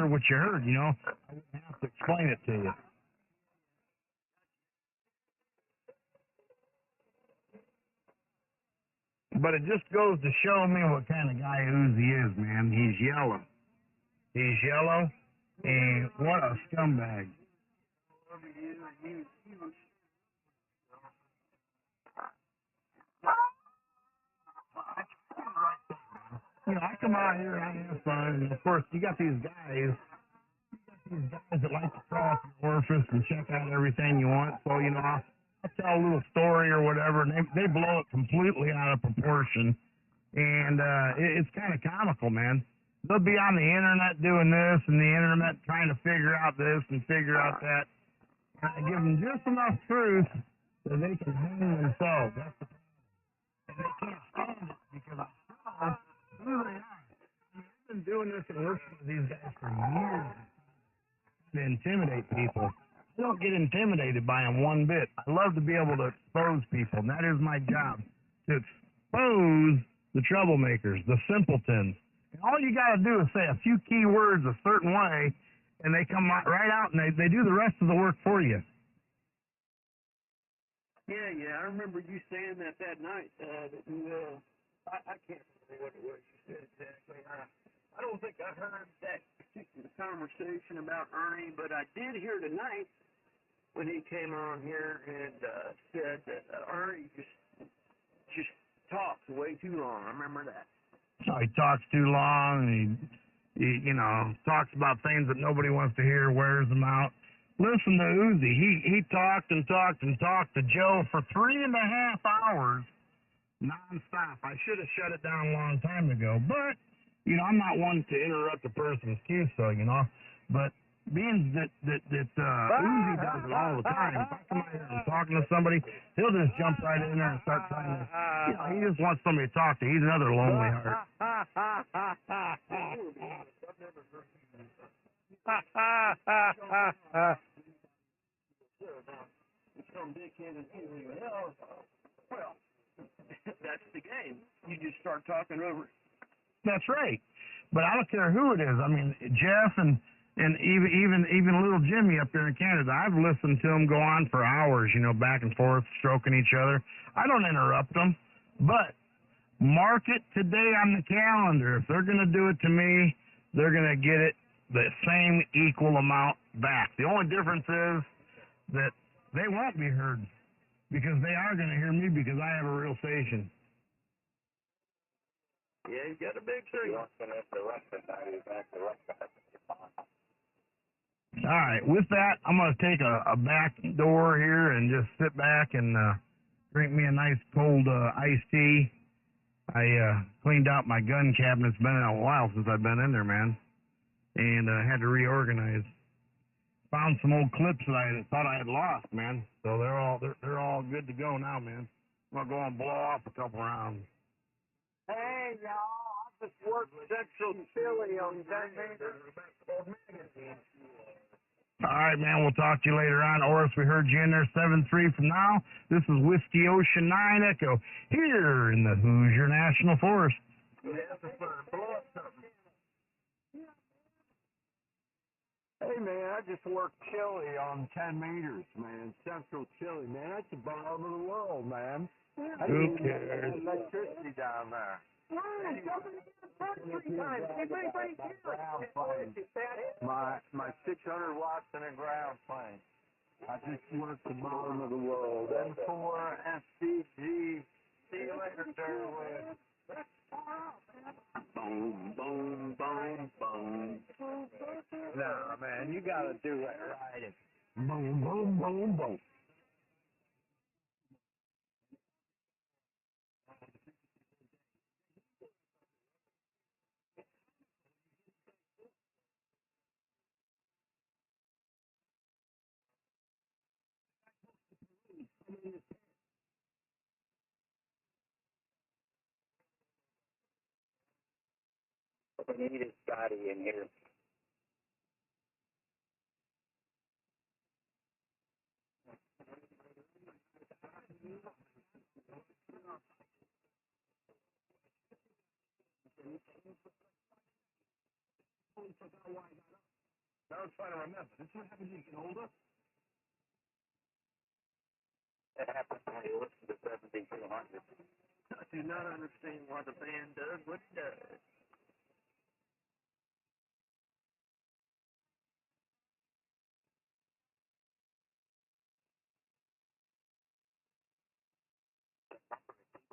heard what you heard, you know. I wouldn't have to explain it to you. But it just goes to show me what kind of guy Uzi is, man. He's yellow. He's yellow, and what a scumbag. You know, I come out here and I have fun, and of course, you got these guys that like to crawl up your orifice and check out everything you want. So, you know, I'll tell a little story or whatever, and they blow it completely out of proportion. And it's kind of comical, man. They'll be on the internet doing this and the internet trying to figure out this and figure out that. And I give them just enough truth that they can hang themselves. That's the problem. And they can't stand it because I saw who they are. I mean, I've been doing this and working with these guys for years to intimidate people. I don't get intimidated by them one bit. I love to be able to expose people, and that is my job, to expose the troublemakers, the simpletons. And all you got to do is say a few key words a certain way, and they come right out and they do the rest of the work for you. Yeah, I remember you saying that night. I can't remember what it was you said exactly. I don't think I heard that particular conversation about Ernie, but I did hear tonight when he came on here and said that Ernie just talks way too long. I remember that. So he talks too long, and he you know, talks about things that nobody wants to hear, wears them out. Listen to Uzi. He talked and talked and talked to Joe for 3.5 hours nonstop. I should have shut it down a long time ago, but you know, I'm not one to interrupt a person's cue, so you know. But being that Uzi does it all the time, if I come out here and talking to somebody, he'll just jump right in there and start trying to, you know, he just wants somebody to talk to. He's another lonely heart. Well, that's the game. You just start talking over. That's right. But I don't care who it is. I mean, Jeff and even little Jimmy up there in Canada, I've listened to them go on for hours, you know, back and forth, stroking each other. I don't interrupt them, but mark it today on the calendar. If they're going to do it to me, they're going to get it the same equal amount back. The only difference is that they won't be heard because they are going to hear me because I have a real station. Yeah, you got a big thing. All right, with that, I'm going to take a back door here and just sit back and drink me a nice cold iced tea. I cleaned out my gun cabinet. It's been a while since I've been in there, man, and had to reorganize. Found some old clips that I thought I had lost, man. So they're all good to go now, man. I'm going to go and blow off a couple rounds. Hey, y'all, I just worked Central Chili on 10 meters. All right, man, we'll talk to you later on. Oris, we heard you in there 7-3 from now. This is Whiskey Ocean 9 Echo here in the Hoosier National Forest. Hey, man, I just worked chili on 10 meters, man. Central Chili, man. That's the bottom of the world, man. Who cares? Electricity down there. My 600 watts in a ground plane. I just worked the bottom of the world. M4, FCC. See you later, Derwin. Boom, boom, boom, boom. Nah, man, you gotta do it right. Boom, boom, boom, boom. We need Scotty in here. I was trying to remember. This is what happens when you get older. It happens when you listen to 7200. I do not understand why the band does what it does.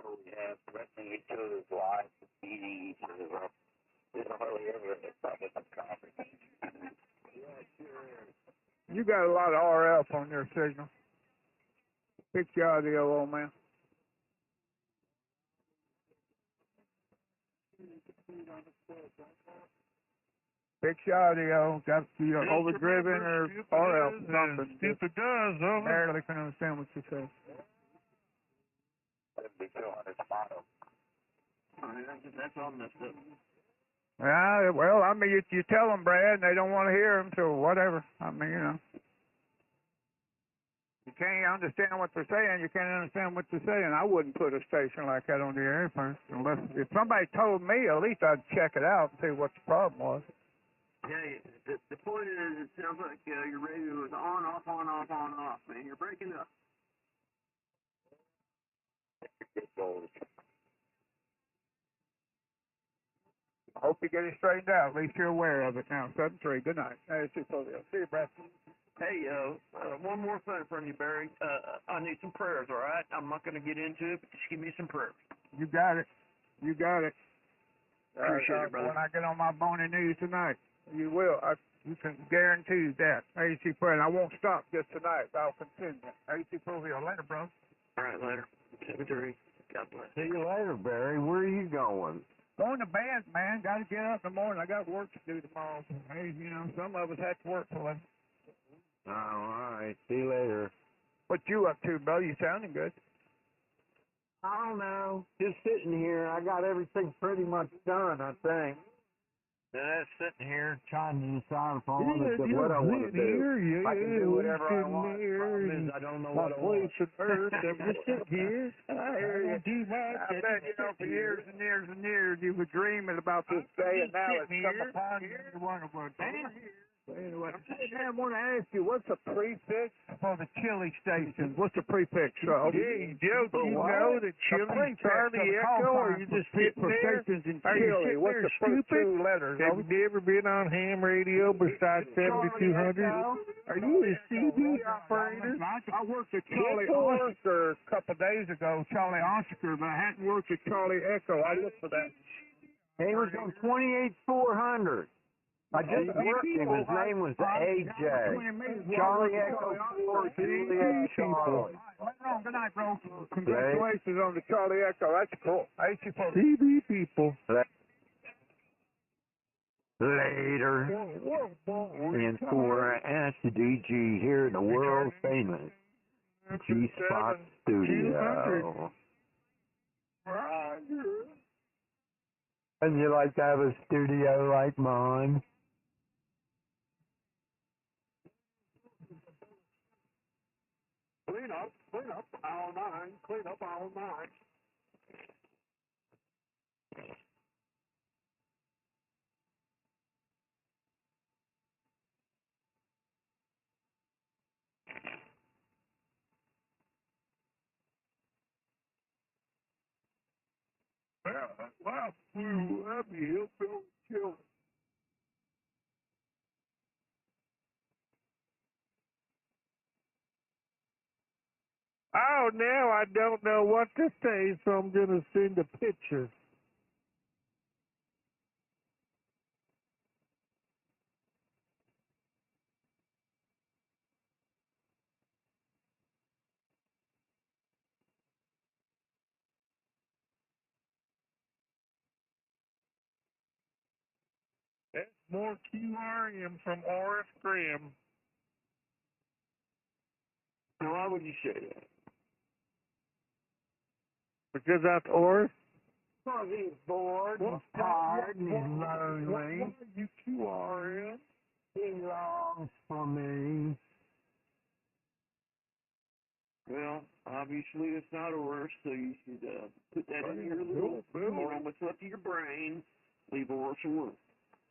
We have threatening each other's lives, beating each other up. There's hardly ever a public conversation. Yeah, sure is. You got a lot of RF on your signal. Fix your audio, old man. Fix your audio. Got you overdriven or RF something. Stupid does, over. Barely can understand what you say. 7200 model. That's all messed up. Yeah, well, I mean, you tell them, Brad, and they don't want to hear them, so whatever. I mean, you know. You can't understand what they're saying. You can't understand what they're saying. I wouldn't put a station like that on the air first. Unless, if somebody told me, at least I'd check it out and see what the problem was. Yeah, the point is, it sounds like your radio is on, off, man. You're breaking up. I hope you get it straightened out. At least you're aware of it now. 7-3. Good night. Hey, see you, Brad. Hey, one more thing from you, Barry. I need some prayers, all right? I'm not going to get into it, but just give me some prayers. You got it. You got it. Appreciate it, brother. When I get on my bony knees tonight, you will. You can guarantee that. AC Pro, and I won't stop just tonight. I'll continue. AC Pro here. Later, bro. All right, later. 7-3. God bless. See you later, Barry. Where are you going? Going to bed, man. Got to get up in the morning. I got work to do tomorrow. Hey, you know, some of us have to work for them. Oh, all right. See you later. What you up to, bro? You sounding good. I don't know. Just sitting here. I got everything pretty much done, I think. That's sitting here. Trying to decide upon what I want to do. I can do whatever I want. The problem is I don't know what I want. Earth, I'm just sitting here. I hear you. I bet, you know, for years and years and years, you were dreaming about this day, and now it's come upon you. You wonder what. Anyway, I want to ask you, what's the prefix for the Chili station? What's the prefix? Hey, Joe, do you know the Chili Charlie Echo? Or you just sitting there? Are you sitting What's there the first stupid? two letters? Have you ever been on ham radio besides 7200? Are you a CB operator? I worked at Charlie Oscar a couple of days ago, Charlie Oscar, but I hadn't worked at Charlie Echo. I looked for that. He was on 28400. I just worked him. His name was AJ. Charlie Echo 4 Juliet Charlie. Good night, bro. Congratulations on the Charlie Echo. That's cool. CB people. Later. And for SDG here in the world famous G-Spot Studio. And you like to have a studio like mine? Clean up, aisle 9. Clean up, aisle 9. Wow, you hillbilly children. Oh, now I don't know what to say, so I'm going to send a picture. That's more QRM from RF Graham. Now, why would you say that? Because that's RF. Because he's bored, he's tired, and he's lonely. You QRM. He longs for me. Well, obviously it's not a worse, so you should put that in your little on what's left of your brain. Leave a worse and worse.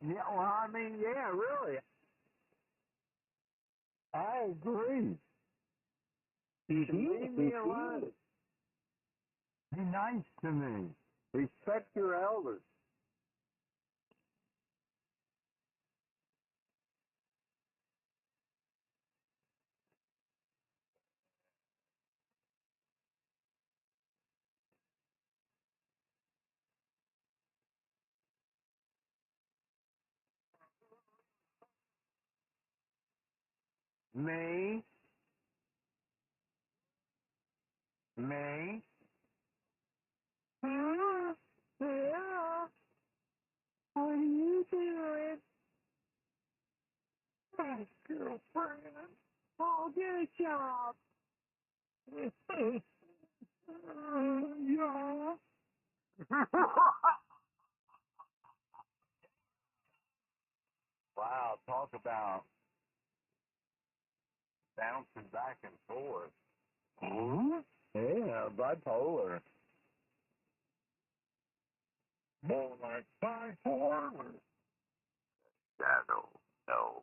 Yeah, well, I mean, yeah, really. I agree. You should leave me alone. Be nice to me. Respect your elders. Me? Me? Yeah. What are you doing? Hey, girlfriend. I'll get a job. Yeah. Wow, talk about bouncing back and forth. Huh? Yeah, bipolar. More like bipolar. Shadow, no.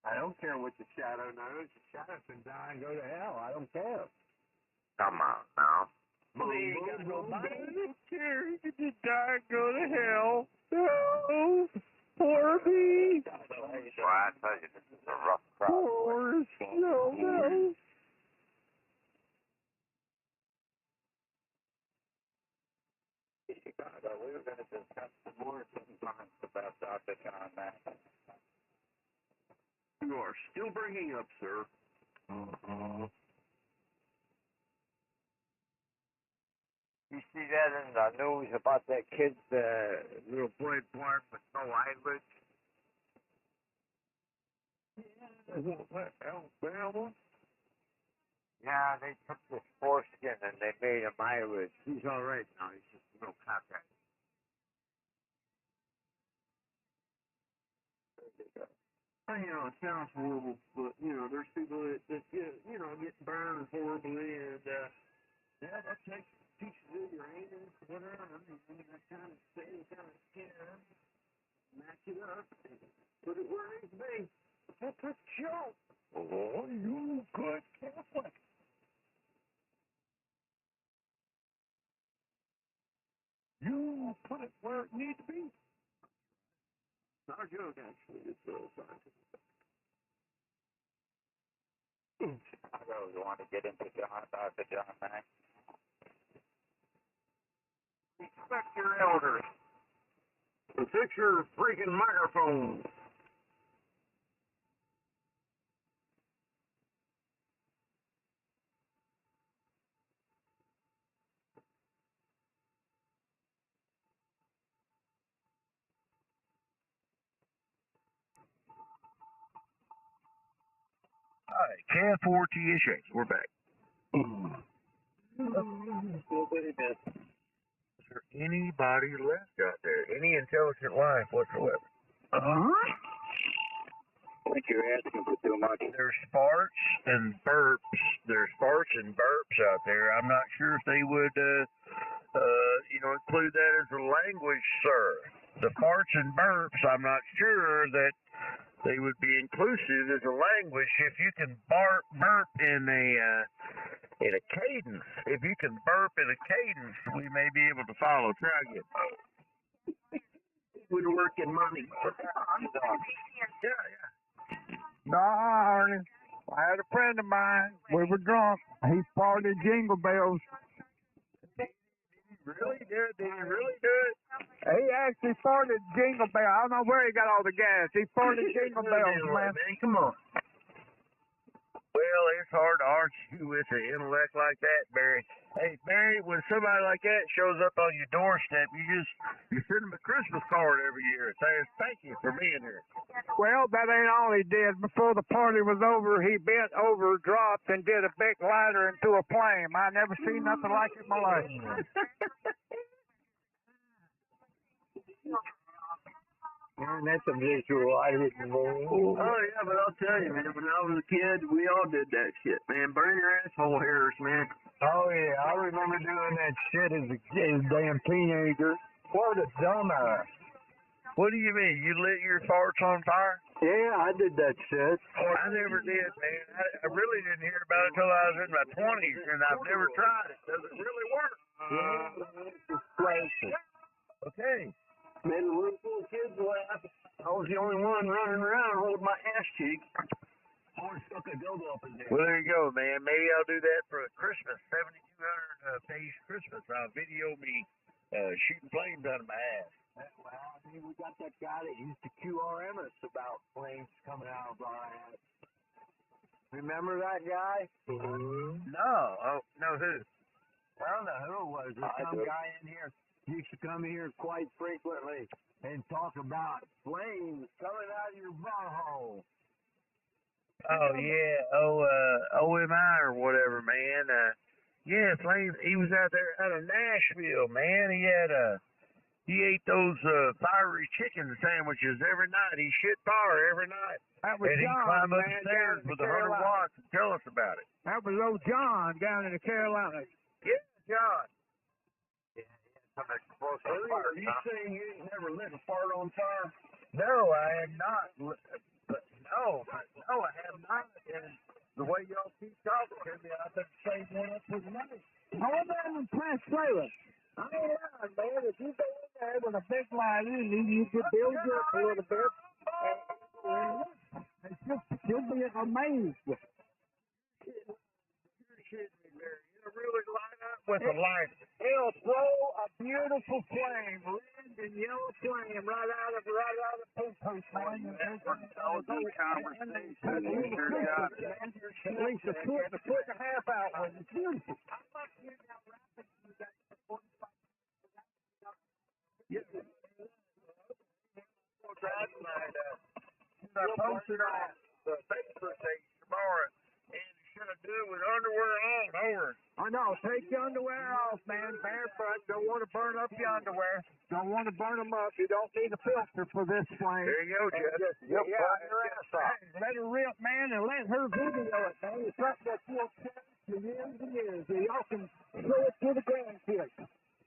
I don't care what the shadow knows. The shadow can die and go to hell. I don't care. Come on now. Please, gotta go by. I don't care. He could just die and go to hell. No. Poor me. Well, I tell you, this is a rough crowd. Poor no. Chicago, we were going to discuss some more things about Dr. John Mack. You are still bringing up, sir. You see that in the news about that kid's little boy born with no eyelids? What, Alabama? Yeah, they took this foreskin and they made him eyelids. He's all right now. He's just a little cockeyed. You know, it sounds horrible, but, you know, there's people that get, you know, get burned horribly, and, yeah, that takes pieces of your anus, whatever, and that kind of same kind of skin, match it up, and put it where it needs to be. That's a joke. Oh, you good Catholic. You put it where it needs to be. It's not a joke, actually. It's scientific. Chicago, you want to get into Dr. John Mack? Respect your elders. And fix your freaking microphone. Hi, K4TSH. We're back. Is there anybody left out there? Any intelligent life whatsoever? I think you're asking for too much. There's farts and burps. There's farts and burps out there. I'm not sure if they would, include that as a language, sir. The farts and burps, I'm not sure that they would be inclusive as a language. If you can burp in a cadence, if you can burp in a cadence, we may be able to follow. Try again. Would work in money. Yeah. No, honey. I had a friend of mine. We were drunk. He farted jingle bells. Did he really do it? He actually farted jingle bells. I don't know where he got all the gas. He farted jingle bells, man. Come on. Well, it's hard to argue with an intellect like that, Barry. Hey, Barry, when somebody like that shows up on your doorstep, you send them a Christmas card every year. Saying thank you for being here. Well, that ain't all he did. Before the party was over, he bent over, dropped, and did a big ladder into a flame. I never seen nothing like it in my life. Man, that's a visual I didn't know. Oh, yeah, but I'll tell you, man, when I was a kid, we all did that shit, man. Burn your asshole hairs, man. Oh, yeah, I remember doing that shit as a damn teenager. What a dumbass. What do you mean? You lit your farts on fire? Yeah, I did that shit. I never did, man. I really didn't hear about it until I was in my 20s, and I've never tried it. Does it really work? Okay. Made a room full of kids laugh. I was the only one running around holding my ass cheek. Always stuck a dildo up in there. Well, there you go, man. Maybe I'll do that for a Christmas, 7,200 page Christmas. I'll video me shooting flames out of my ass. Well, I mean, we got that guy that used to QRM us about flames coming out of our ass. Remember that guy? No. Oh, no, who? I don't know who it was. There's some guy in here used to come here quite frequently and talk about flames coming out of your butthole. Oh, yeah. OMI or whatever, man. Yeah, flames. He was out there out of Nashville, man. He ate those fiery chicken sandwiches every night. He shit fire every night. That was and he'd John, climb up man, the stairs with 100 Carolina. watts and tell us about it. That was old John down in the Carolinas. Yeah, John. Are you saying you ain't never lit a fart on fire? No, I have not. But no, I have not. And the way y'all keep talking to me, I think save one up for the night. Hold on and press trailer. I ain't lying, man. If you go in there with a big lighter and you could build you up a little bit, you'll be amazed. It'll really light up with a light. It'll throw a beautiful flame, red and yellow flame, right out of poop poop, man. All these conversations, you sure got it. At least a foot and a half out with it. It's beautiful. Yeah. I posted on the Facebook page tomorrow, and you should have done it with underwear on over. I know. Take your underwear off, man. Barefoot. Don't want to burn up your underwear. Don't want to burn them up. You don't need a filter for this flame. There you go, Jeff. Burn your ass off. Let her rip, man, and let her video it, man. It's something that you'll cherish for years and years. So y'all can show it to the grandkids.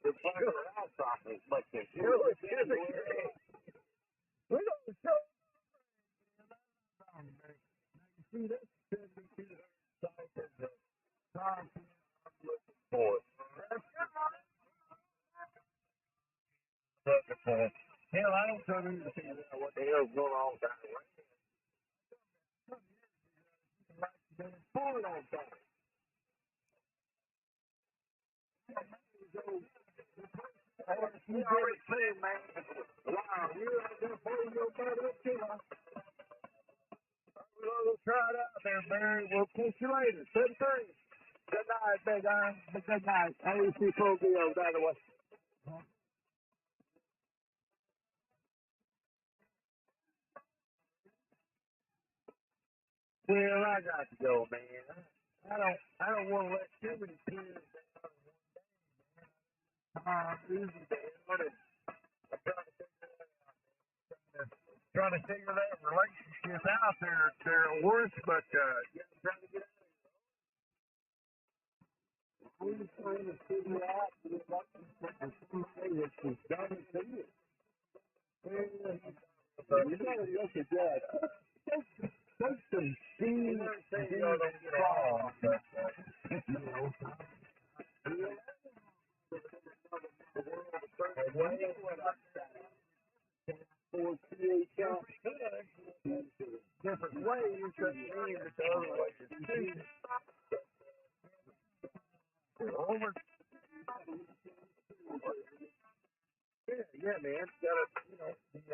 You're playing her ass off as much as you. Show it to the grandkids. We're going to show it. You see, this should be too size of the time I'm looking for. Hell, I don't tell them to see what the hell's going on down there. You already said, man. Wow, you're not going to pull your butt up too long. We'll try it out there, Barry. We'll catch you later. 7:30. Good night, Big Iron. Good night. AEC Full Deal, by the way. Well, I got to go, man. I don't want to let too many kids down in one day, man. Easy, man. I'm trying to figure that relationship out there. They're worse, but yeah, I'm trying to get out of here. I'm just trying to figure out somebody that's as dumb as he is. You gotta look at that. Take some steam wrong. Different ways that mean that the other way is cheating. Over. Yeah, man. Gotta, be a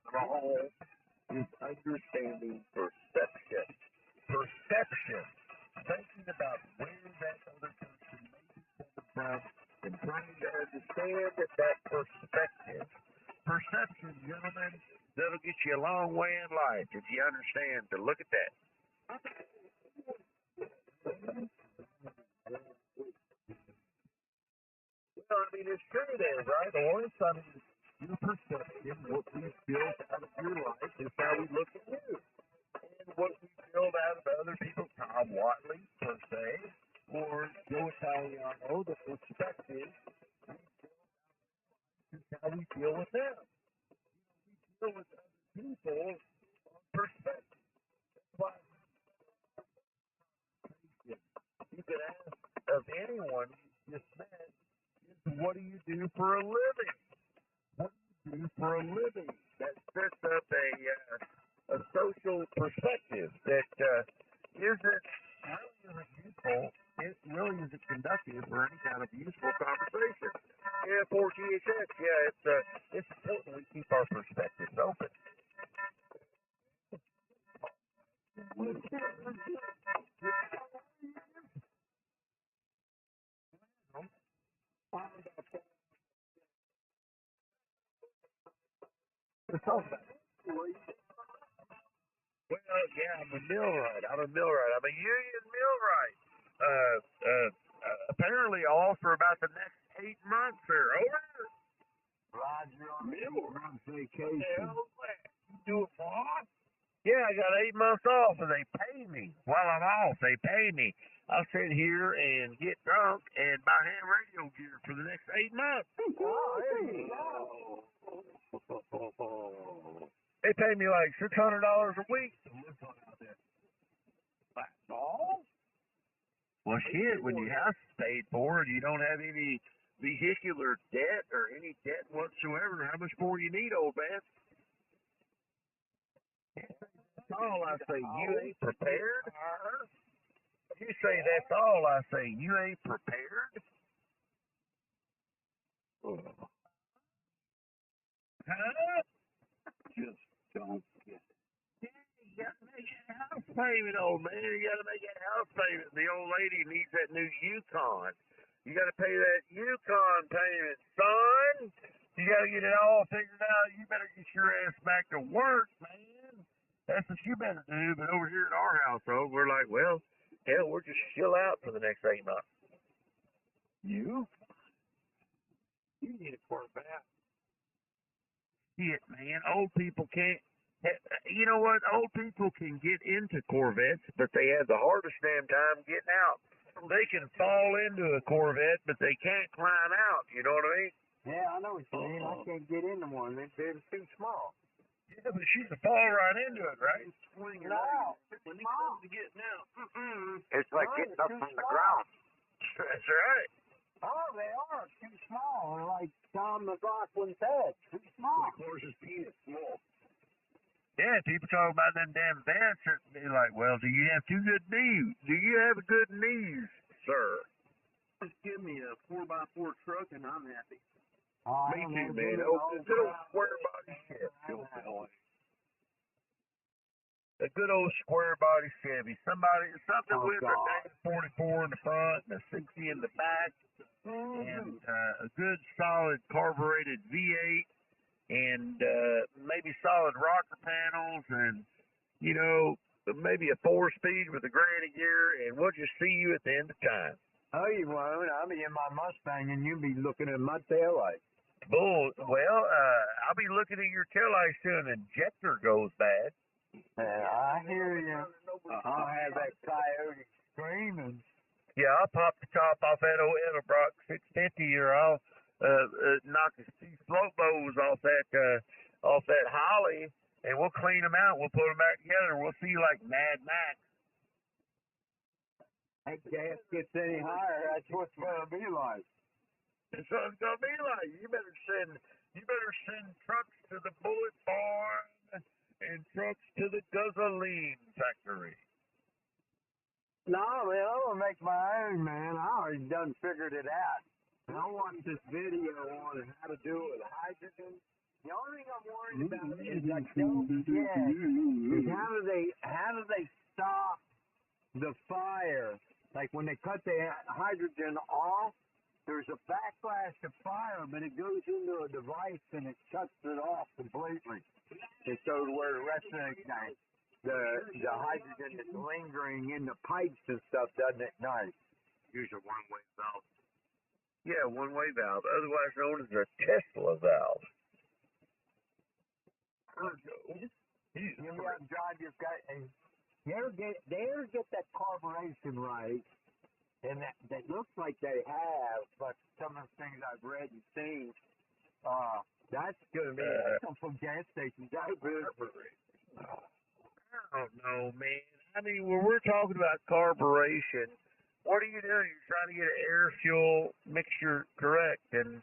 the whole is understanding perception. Perception. Thinking about where that other person may be coming from and trying to understand that perspective. Perception, gentlemen, that'll get you a long way in life if you understand to look at that. Well, I mean, it's true there, right? Or something. Your perception, what we build out of your life is how we look at you. And what we build out of other people, Tom Watley, per se, or Joe Italiano, the perspective we build out of we deal with them. We deal with other people on perspective. That's why you could ask of anyone you just met, what do you do for a living? What do you do for a living? That sets up a social perspective that isn't useful. It really isn't conducive for any kind of useful conversation. Yeah, for GHX, it's important we keep our perspectives open. Let's talk about it. Well, yeah, I'm a millwright. I'm a union millwright. Apparently all for about the next 8 months or over. Roger on vacation. You do it for what? Yeah, I got 8 months off and they pay me. While I'm off, they pay me. I'll sit here and get drunk and buy ham radio gear for the next 8 months. Oh, there you go. They pay me like $600 a week to live out there. That's all? Well, shit, when your house is paid for and you don't have any vehicular debt or any debt whatsoever, how much more you need, old man? That's all I say. You ain't prepared? You say that's all I say. You ain't prepared? Huh? Just don't get it. Yeah, you gotta make a house payment, old man. You gotta make a house payment. The old lady needs that new Yukon. You gotta pay that Yukon payment, son. You gotta get it all figured out. You better get your ass back to work, man. That's what you better do. But over here at our household, we're like, well, hell, we'll just chill out for the next 8 months. You need a Corvette. Shit, man. Old people can't. You know what? Old people can get into Corvettes, but they have the hardest damn time getting out. They can fall into a Corvette, but they can't climb out. You know what I mean? Yeah, I know what you mean. I can't get into one. They're too small. Yeah, but she can fall right into it, right? Swing it out. When it comes to getting out, It's like getting up from the ground. That's right. Oh, they are too small. They're like Tom McLaughlin's head. Too small. Of course, his penis small. Yeah, people talk about them damn vets. They're like, well, do you have two good knees? Do you have good knees, sir? Just give me a 4x4 truck and I'm happy. Oh, Me too, man. A good old square body Chevy. A good old square body Chevy. Something with a 44 in the front and a 60 in the back, and a good solid carbureted V8, and maybe solid rocker panels, and maybe a 4-speed with a granny gear, and we'll just see you at the end of time. Oh, you won't. I'll be in my Mustang, and you'll be looking at my taillight. Bull. Well, I'll be looking at your taillights till an injector goes bad. I hear you. I'll have that coyote screaming. Yeah, I'll pop the top off that old Edelbrock 650, or I'll knock a few float bows off that Holly, and we'll clean them out. We'll put them back together. We'll see you like Mad Max. That gas gets any higher, that's what's going to be like. That's what it's gonna be like. You better send trucks to the bullet barn and trucks to the gasoline factory. No, man, I'm gonna make my own, man. I already done figured it out. And I watched this video on how to do it with hydrogen. The only thing I'm worried about is I don't get is how do they stop the fire? Like when they cut the hydrogen off, there's a backlash of fire, but it goes into a device and it shuts it off completely. And so where the rest of the hydrogen that's lingering in the pipes and stuff doesn't ignite. Use a one-way valve. Yeah, one-way valve, otherwise known as a Tesla valve. You ever drive your car and you ever get that carburation right? And that looks like they have, but some of the things I've read and seen, That's gonna be that's some from gas stations. I don't know, man. I mean, when we're talking about carburation, what are you doing? You're trying to get an air fuel mixture correct, and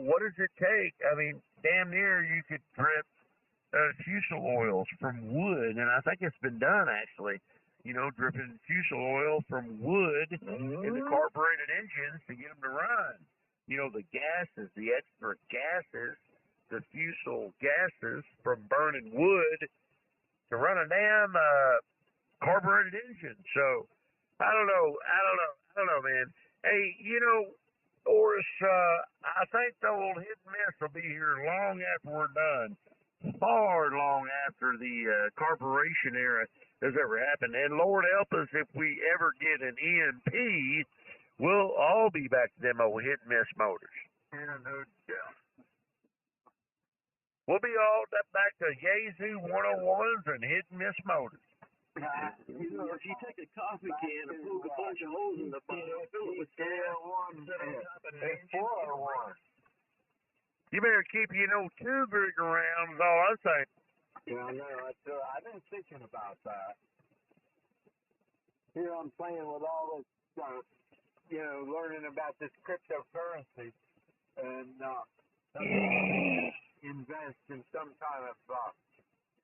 what does it take? I mean, damn near you could drip fusel oils from wood, and I think it's been done actually. You know, dripping fusel oil from wood into carbureted engines to get them to run. You know, the gases, the extra gases, the fusel gases from burning wood to run a damn carbureted engine. So I don't know, man. Hey, you know, Oris, I think the old hit and miss will be here long after we're done. Far long after the carburation era has ever happened. And Lord help us if we ever get an EMP, we'll all be back to them old hit and miss motors. Yeah, no doubt. We'll be all back to Yazoo 101s and hit and miss motors. You know, if you take a coffee can and poke a bunch of holes in the bottom, fill it with gas, It's 401. you better keep your old tube rig around, is all I'm saying. Yeah, I know. I've been thinking about that. Here I'm playing with all this stuff, you know, learning about this cryptocurrency, and invest in some kind of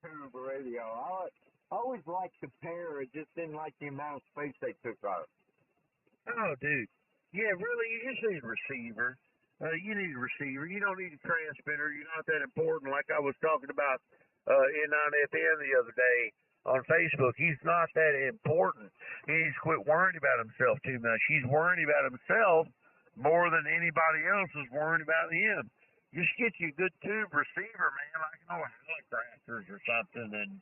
tube radio. I always liked the pair. It just didn't like the amount of space they took up. Oh, dude. Yeah, really, you just need a receiver. You need a receiver. You don't need a transmitter. You're not that important. Like I was talking about N9FM the other day on Facebook. He's not that important. He needs to quit worrying about himself too much. He's worrying about himself more than anybody else is worrying about him. Just get you a good tube receiver, man, like an old helicopters or something, and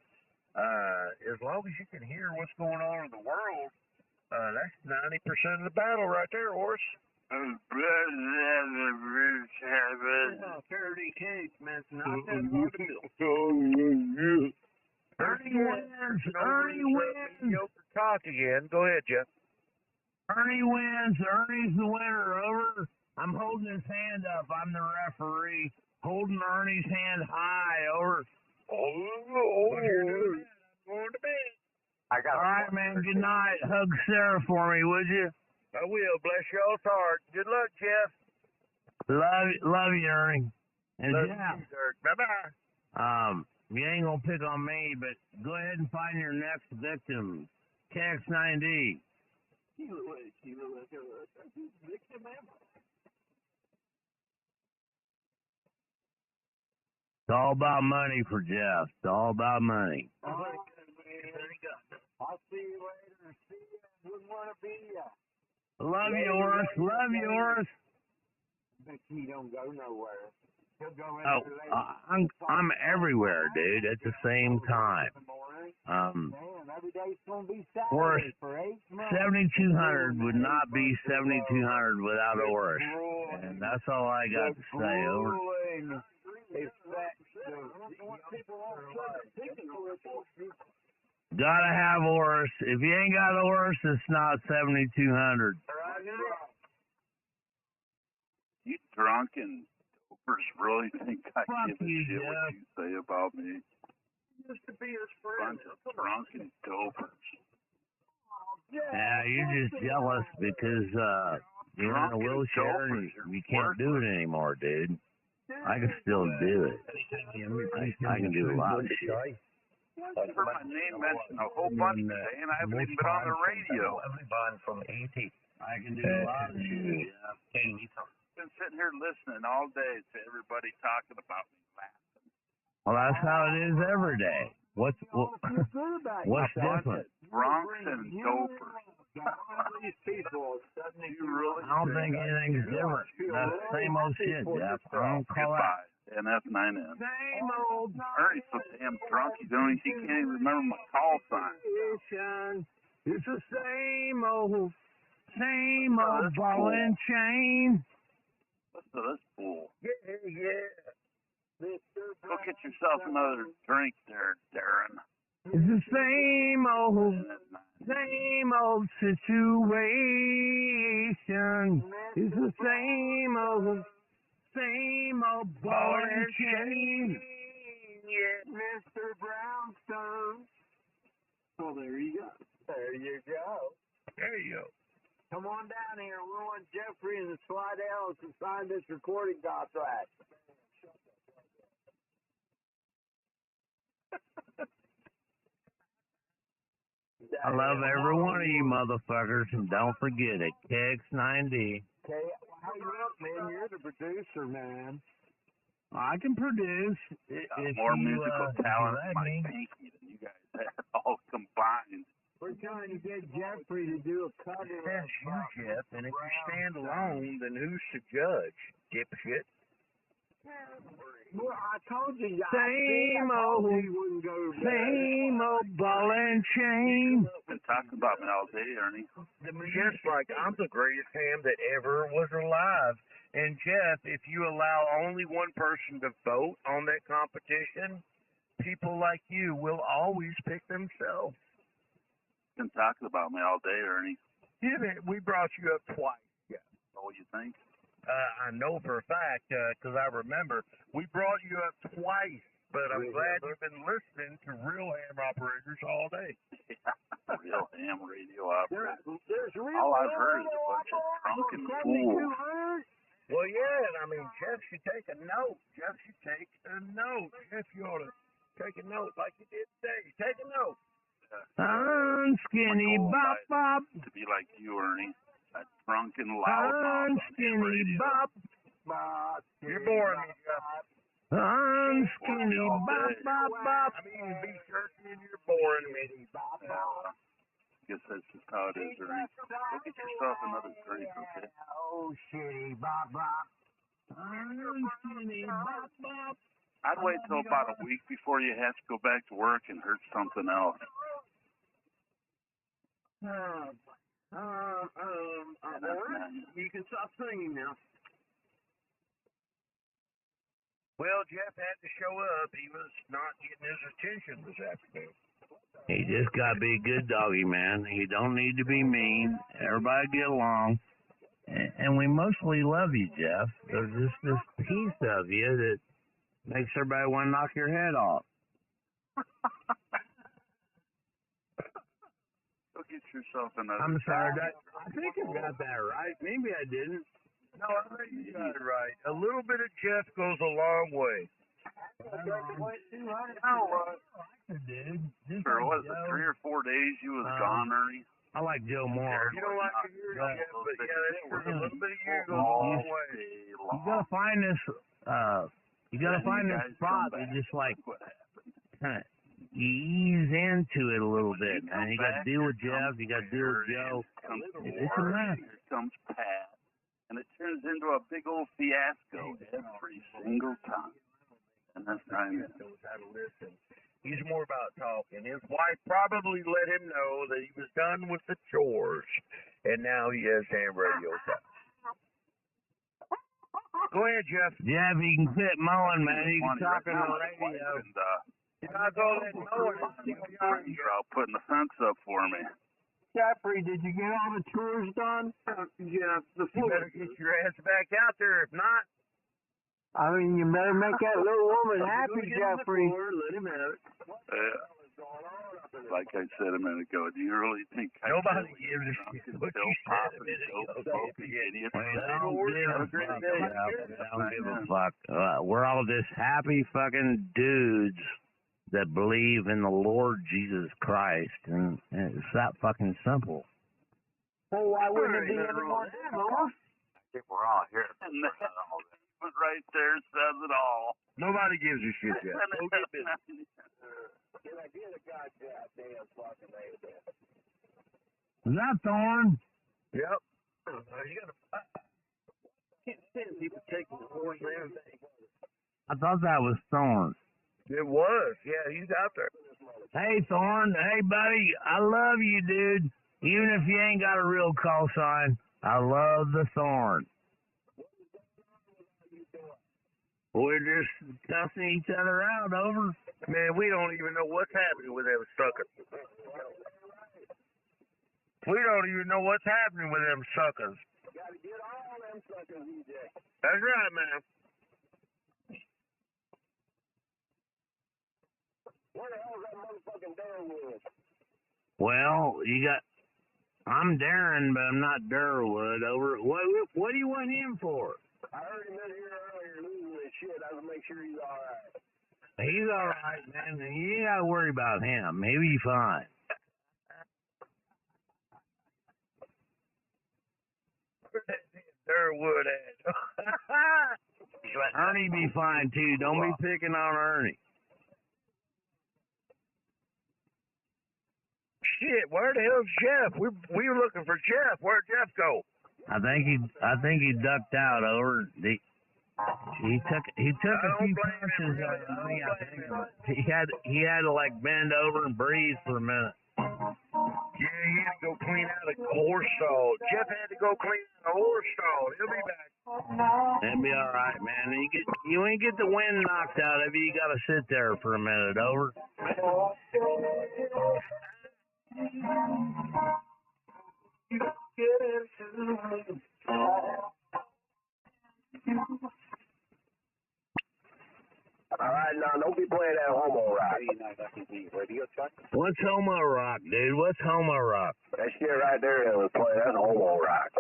as long as you can hear what's going on in the world, that's 90% of the battle right there, Horace. Faraday cage, man. Ernie wins. Ernie wins. Mediocre talk again. Go ahead, Jeff. Ernie wins. Ernie's the winner. Over. I'm holding his hand up. I'm the referee. Holding Ernie's hand high. Over. Oh, I'm going to bed. All right, man. Good night. Hug Sarah for me, would you? I will. Bless y'all's heart. Good luck, Jeff. Love you, Ernie. And Love Jeff. you, sir. Bye-bye. You ain't gonna pick on me, but go ahead and find your next victim. KX9D. It's all about money for Jeff. It's all about money. I'll see you later. See you. Wouldn't want to be ya. Love you, Horace. Love you, Horace. Bet he don't go nowhere. He'll go in I'm everywhere, dude, at the same time. Man, every day's gonna be Horace, Saturday for 8 months. 7200 would not be 7200 without Horace. And that's all I got to say. Over. Gotta have Horace. If you ain't got Horace, it's not 7200. You drunken dopers really think I Fuck give a you, shit Jeff. what you say about me? Used to be his friend. Bunch of drunken dopers. Yeah, you're just jealous because you're in a wheelchair and you can't do it anymore, dude. I can still do it. I can do a lot of shit. I've heard my name mentioned a whole bunch today, and I haven't even been on the radio. I can do a lot of shit. I've been sitting here listening all day to everybody talking about me laughing. Well, that's how it is every day. What's different? Drunks and dopers. You really I don't think anything's different. That's the same old shit, Jeff. I don't call that. Goodbye, NF9N. Same old. Ernie's so damn drunk, he can't even remember my call sign. It's the same old ball and chain. Listen to this fool. Yeah. Go get yourself another drink there, Darren. It's the same old situation. It's the Same old ball and chain. Yeah, Mr. Brownstone. Well, there you go. There you go. There you go. Come on down here. We want Jeffrey and the Slidell to sign this recording contract. I love every one of you motherfuckers, and don't forget it, KX9D. Okay, how you look, man? You're the producer, man. I can produce. More musical talent let in my me. pinky than you guys have all combined. We're trying to get Jeffrey to do a cover. That's you, Jeff, and if you stand alone, then who's to judge, dipshit? Well, I told you, Same old, same old ball and chain. Been talking about me all day, Ernie. Jeff's like, I'm the greatest ham that ever was alive. And Jeff, if you allow only one person to vote on that competition, people like you will always pick themselves. Been talking about me all day, Ernie. We brought you up twice. Yeah. Know what you think? I know for a fact, because I remember, we brought you up twice, but I'm glad you've been listening to real ham operators all day. Yeah, real ham radio operator. There's real All I've heard is a bunch of drunken fools. Well, yeah, and I mean, Jeff should take a note. Jeff, you ought to take a note like you did today. Take a note. I'm skinny bop bop. To be like you, Ernie. That drunken loud mouth on ham radio. Bop. You're boring me, Jeff. I'm skinny bop bop bop. I mean, be certain you're boring me. Guess that's just how it is, Ernie. Go get yourself another drink, okay? Oh, shitty bop bop. I'm skinny bop bop. I'd wait till about a week before you have to go back to work and hurt something else. You can stop singing now. Well, Jeff had to show up. He was not getting his attention this afternoon. He just got to be a good doggy, man. He don't need to be mean. Everybody get along. And we mostly love you, Jeff. There's just this piece of you that makes everybody want to knock your head off. Go get yourself another I'm sorry. drink. I think I got that right. Maybe I didn't. No, I think you got it right. A little bit of Jeff goes a long way. For what was it, 3 or 4 days you was gone, Ernie? I like Joe more. You don't like to hear Jeff, but yeah, that's true. A little bit of you goes a long way. You gotta find this. You gotta find this spot that just like kind of ease into it a little bit, man. You gotta deal with Jeff. You gotta deal with Joe. It's a mess. Here comes Pat, and it turns into a big old fiasco every single time. And that's not even knows how to listen. He's more about talking. His wife probably let him know that he was done with the chores, and now he has ham radio time. Go ahead, Jeff. Jeff, you can quit mowing, man. You can talk on the radio. You're not going to mowing. You're out putting the fence up for me. Jeffrey, did you get all the chores done? Yeah, the You better get your ass back out there. If not, I mean, you better make that little woman happy, Jeffrey. Let him have it. Like I said a minute ago, do you really think nobody gives a shit what you said a minute ago. I don't give a fuck. We're all just happy fucking dudes that believe in the Lord Jesus Christ, and it's that fucking simple. Well, why wouldn't it be any more simple? I think we're all here. But right there says it all. Nobody gives a shit, Jeff. Go get busy. Is that Thorn? Yep. Can't stand people taking the horse and everything. I thought that was Thorn. It was. Yeah, he's out there. Hey, Thorn. Hey, buddy. I love you, dude. Even if you ain't got a real call sign, I love the Thorn. We're just cussing each other out over. Man, we don't even know what's happening with them suckers. We don't even know what's happening with them suckers. Gotta get all them suckers, EJ. That's right, man. Where the hell's that motherfucking Darwood? Well, I'm Darren, but I'm not Darwood. Over. What do you want him for? I heard him in here earlier losing his shit. I was make sure he's all right. He's all right, man. You ain't got to worry about him. He'll be fine. Darwood at. Ernie be fine too. Don't be picking on Ernie. Shit, where the hell's Jeff? We were looking for Jeff. Where'd Jeff go? I think he ducked out. Over. He took a few punches on me. I think he had to like bend over and breathe for a minute. Yeah, he had to go clean out a horse stall. Jeff had to go clean out a horse stall. He'll be back. That'll be all right, man. You ain't get the wind knocked out of you. You got to sit there for a minute. Over. All right, now don't be playing that homo rock. What's homo rock, dude? What's homo rock? That shit right there that was playing, that's homo rock.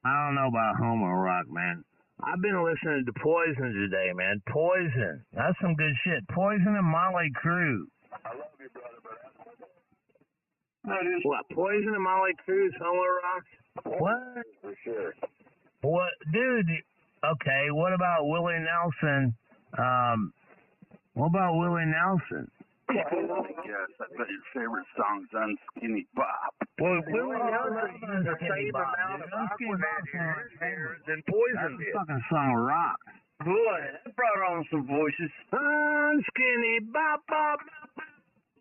I don't know about homo rock, man. I've been listening to Poison today, man. Poison. That's some good shit. Poison and Motley Crue. I love you, brother, but that is what? Poison and Motley Crue's homo rock? What? for sure. What, dude? Okay. What about Willie Nelson? What about Willie Nelson? Yes, I bet your favorite song's Unskinny Bop. Well, Willie Nelson used the same amount of Aquanet here than Poison did. Fucking song rock. Boy, that brought on some voices. Unskinny Bop Bop.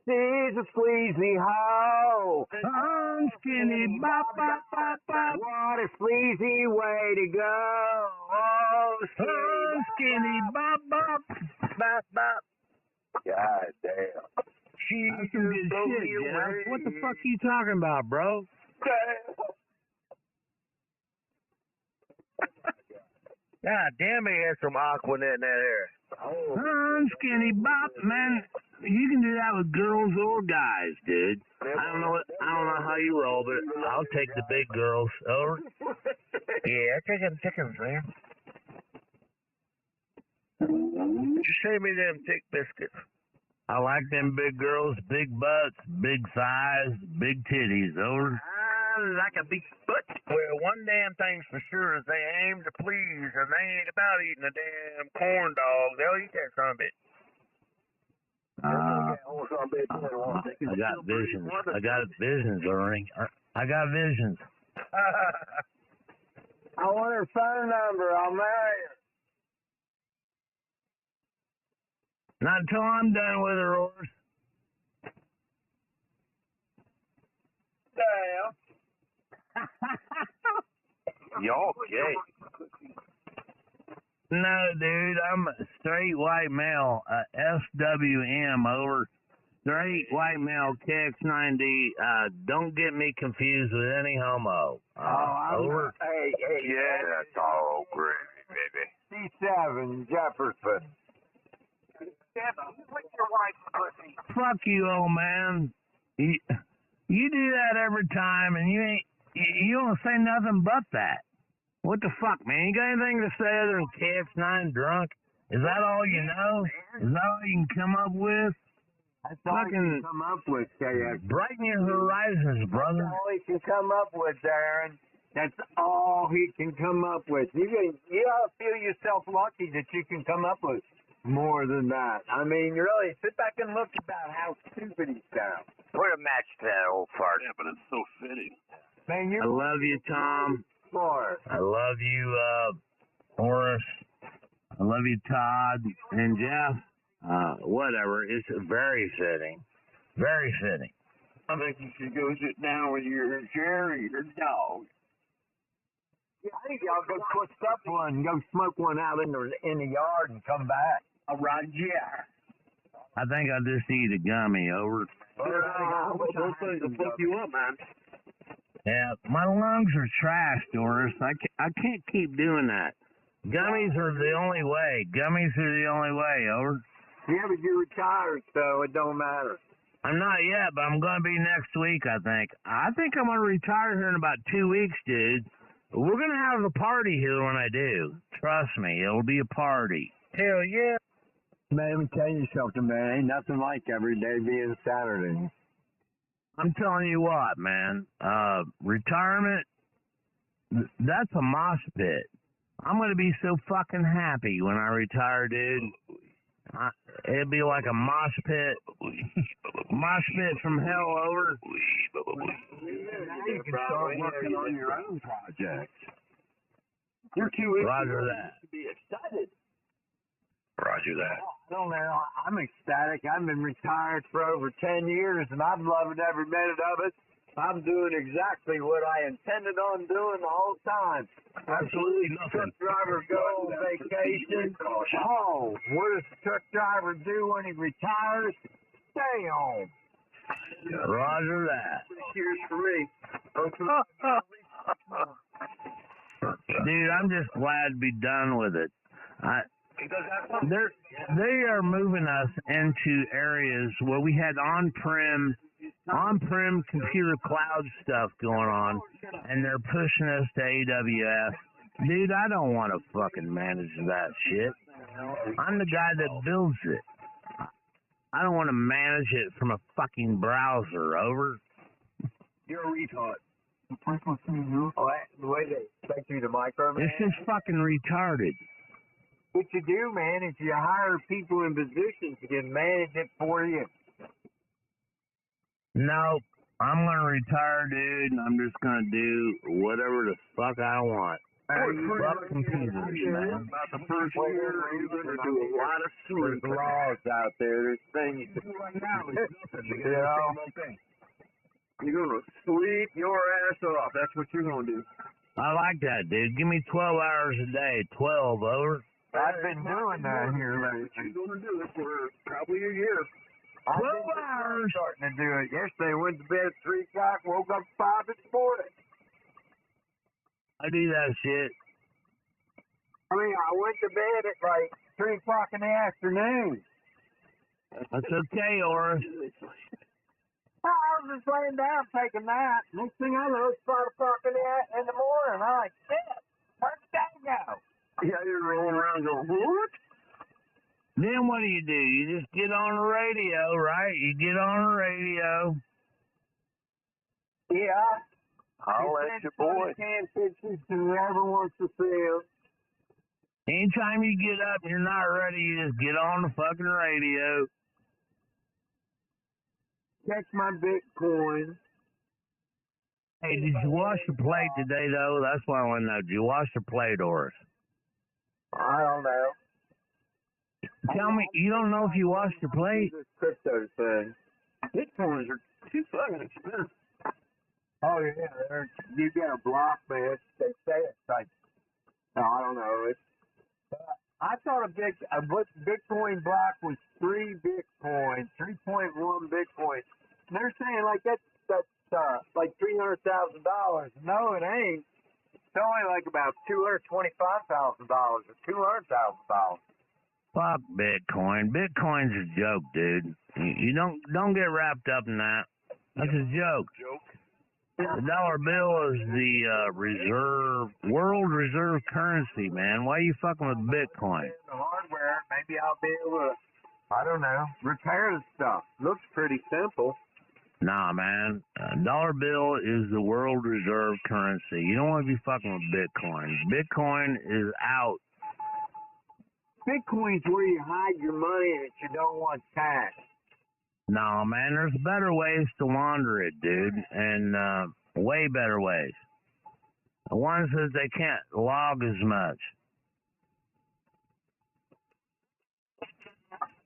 She's a sleazy hoe. Unskinny Bop Bop Bop Bop. What a sleazy way to go. Oh, Unskinny Bop Bop. Bop, bop. God damn. That's some good shit, Jeff. What the fuck are you talking about, bro? God damn, he had some Aquanet in that hair. Unskinny Bop, man. You can do that with girls or guys, dude. I don't know how you roll, but I'll take the big girls. Over. Yeah, chickens, man. Just send me them thick biscuits. I like them big girls, big butts, big thighs, big titties. Over. I like a big butt. Well, one damn thing's for sure is they aim to please, and they ain't about eating a damn corn dog. They'll eat that son of a bitch. I got visions. I got visions, Ernie. I got visions. I want her phone number. I'll marry her. Not until I'm done with her, Oris. Damn. Y'all gay. No, dude, I'm a straight white male, SWM, over. Straight white male, KX9D. Don't get me confused with any homo. Over. Hey, yeah, that's all gravy, baby. C7, Jefferson. Fuck you, old man. You do that every time, and you don't say nothing but that. What the fuck, man? You got anything to say other than KX9 drunk? Is that all you know? Is that all you can come up with? That's all he can come up with, KX. Brighten your horizons, brother. That's all he can come up with, Darren. That's all he can come up with. You ought to feel yourself lucky that you can come up with more than that. I mean, really, sit back and look about how stupid he sounds. Put a match to that old fart. Yeah, but it's so fitting. Man, I love you, Tom. Smart. I love you, Horace. I love you, Todd. And Jeff. Whatever. It's very fitting. Very fitting. I think you should go sit down with your Jerry, your dog. Yeah, I think y'all go twist up one and go smoke one out in the yard and come back. All right, yeah. I think I'll just eat a gummy. Over. Those things will fuck you up, man. Yeah, my lungs are trash, Doris. I can't keep doing that. Gummies are the only way. Gummies are the only way. Over. Yeah, but you're retired, so it don't matter. I'm not yet, but I'm going to be next week, I think. I think I'm going to retire here in about 2 weeks, dude. We're going to have a party here when I do. Trust me, it'll be a party. Hell yeah. Man, let me tell you something, man. Ain't nothing like every day being Saturday. I'm telling you what, man. Retirement, that's a mosh pit. I'm going to be so fucking happy when I retire, dude. It'd be like a mosh pit from hell over. Now you can start working on your own projects. You're too itchy Roger that. to be excited. Roger that. I don't know. I'm ecstatic. I've been retired for over 10 years, and I'm loving every minute of it. I'm doing exactly what I intended on doing the whole time. Absolutely Truck nothing. driver go on vacation. Oh, what does the truck driver do when he retires? Stay home. Roger that. Cheers for me. Dude, I'm just glad to be done with it. They are moving us into areas where we had on-prem computer cloud stuff going on, and they're pushing us to AWS. Dude, I don't want to fucking manage that shit. I'm the guy that builds it. I don't want to manage it from a fucking browser, over. You're a retard. Oh, the way they expect you to micromanage. It's just fucking retarded. What you do, man, is you hire people in positions to can manage it for you. No, I'm going to retire, dude, and I'm just going to do whatever the fuck I want. Fuck computers, man. About the first year, you're going to do a lot of sleep. There's laws out there. There's things. You know, you're going to sleep your ass off. That's what you're going to do. I like that, dude. Give me 12 hours a day. 12, over. I've been doing that here lately. You're going to do it for probably a year. 12 hours. Starting to do it. Yesterday, went to bed at 3 o'clock, woke up 5 this morning. I do that shit. I mean, I went to bed at like 3 o'clock in the afternoon. That's okay, Oris. I was just laying down taking a nap. Next thing I know, it's 5 o'clock in the morning. I'm like, shit, where'd the day go? Yeah, you're rolling around going, what? Then what do? You just get on the radio, right? You get on the radio. Yeah. I'll let your boy. Can pictures to whoever wants to see them. Anytime you get up and you're not ready, you just get on the fucking radio. Check my Bitcoin. Hey, did you wash your plate today, though? That's what I want to know. Did you wash your plate, Oris? I don't know. Tell me, you don't know if you washed your plate? This crypto thing. Bitcoins are too fucking expensive. Oh, yeah. You get a block, man. They say it's like, no, I don't know. I thought a Bitcoin block was 3 Bitcoin, 3.1 Bitcoin. And they're saying like that's like $300,000. No, it ain't. It's only like about $225,000 or $200,000. Fuck Bitcoin. Bitcoin's a joke, dude. You don't get wrapped up in that. That's a joke. The dollar bill is the world reserve currency, man. Why are you fucking with Bitcoin? The hardware, maybe I'll be able to, I don't know, repair the stuff. Looks pretty simple. Nah, man. Dollar bill is the world reserve currency. You don't want to be fucking with Bitcoin. Bitcoin is out. Bitcoin's where you hide your money that you don't want taxed. No, man, there's better ways to launder it, dude, and way better ways. The ones that they can't log as much.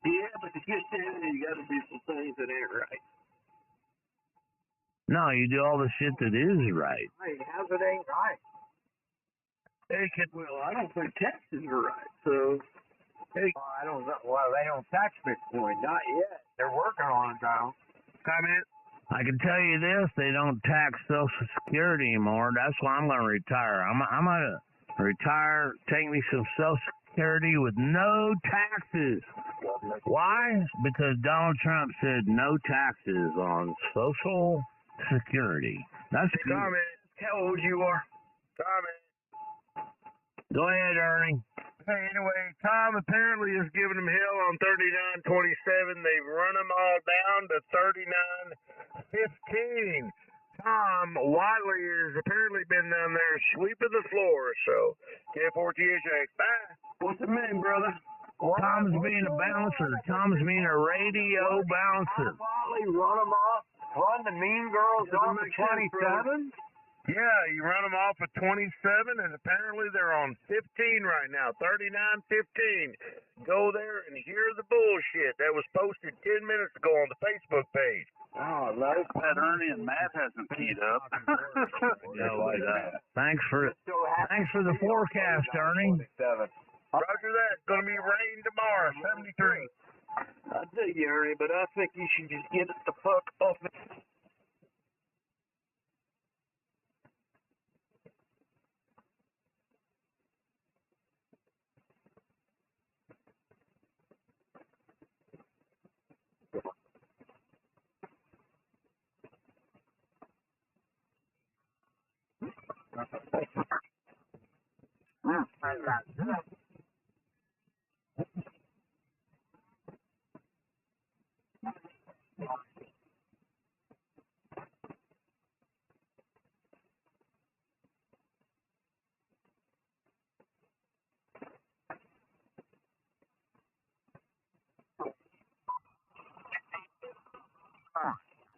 Yeah, but to get there, you got to do some things that ain't right. No, you do all the shit that is right. Hey, how's it ain't right? Well, I don't think taxes are right, so... Hey. Oh, I don't know. Well, they don't tax Bitcoin. Not yet. They're working on it, though. Comment? I can tell you this, they don't tax Social Security anymore. That's why I'm going to retire. I'm going to retire, take me some Social Security with no taxes. Why? Because Donald Trump said no taxes on Social Security. That's good. Tommy, how old you are? Tommy. Go ahead, Ernie. Hey, anyway, Tom apparently is giving them hell on 39.27. They've run them all down to 39.15. Tom Wiley has apparently been down there sweeping the floor. So, K4THA. Bye. What's it mean, brother? Tom's being a bouncer. Tom's being a radio bouncer. Tom Wiley run them off, run the Mean Girls off at 27? Yeah, you run them off at 27, and apparently they're on 15 right now, 39.15. Go there and hear the bullshit that was posted 10 minutes ago on the Facebook page. Oh, nice. That Ernie and Matt hasn't teed up. Yeah, like that. Thanks for the forecast, Ernie. Roger that. It's going to be rain tomorrow, 73. I dig you, Ernie, but I think you should just get it the fuck off me.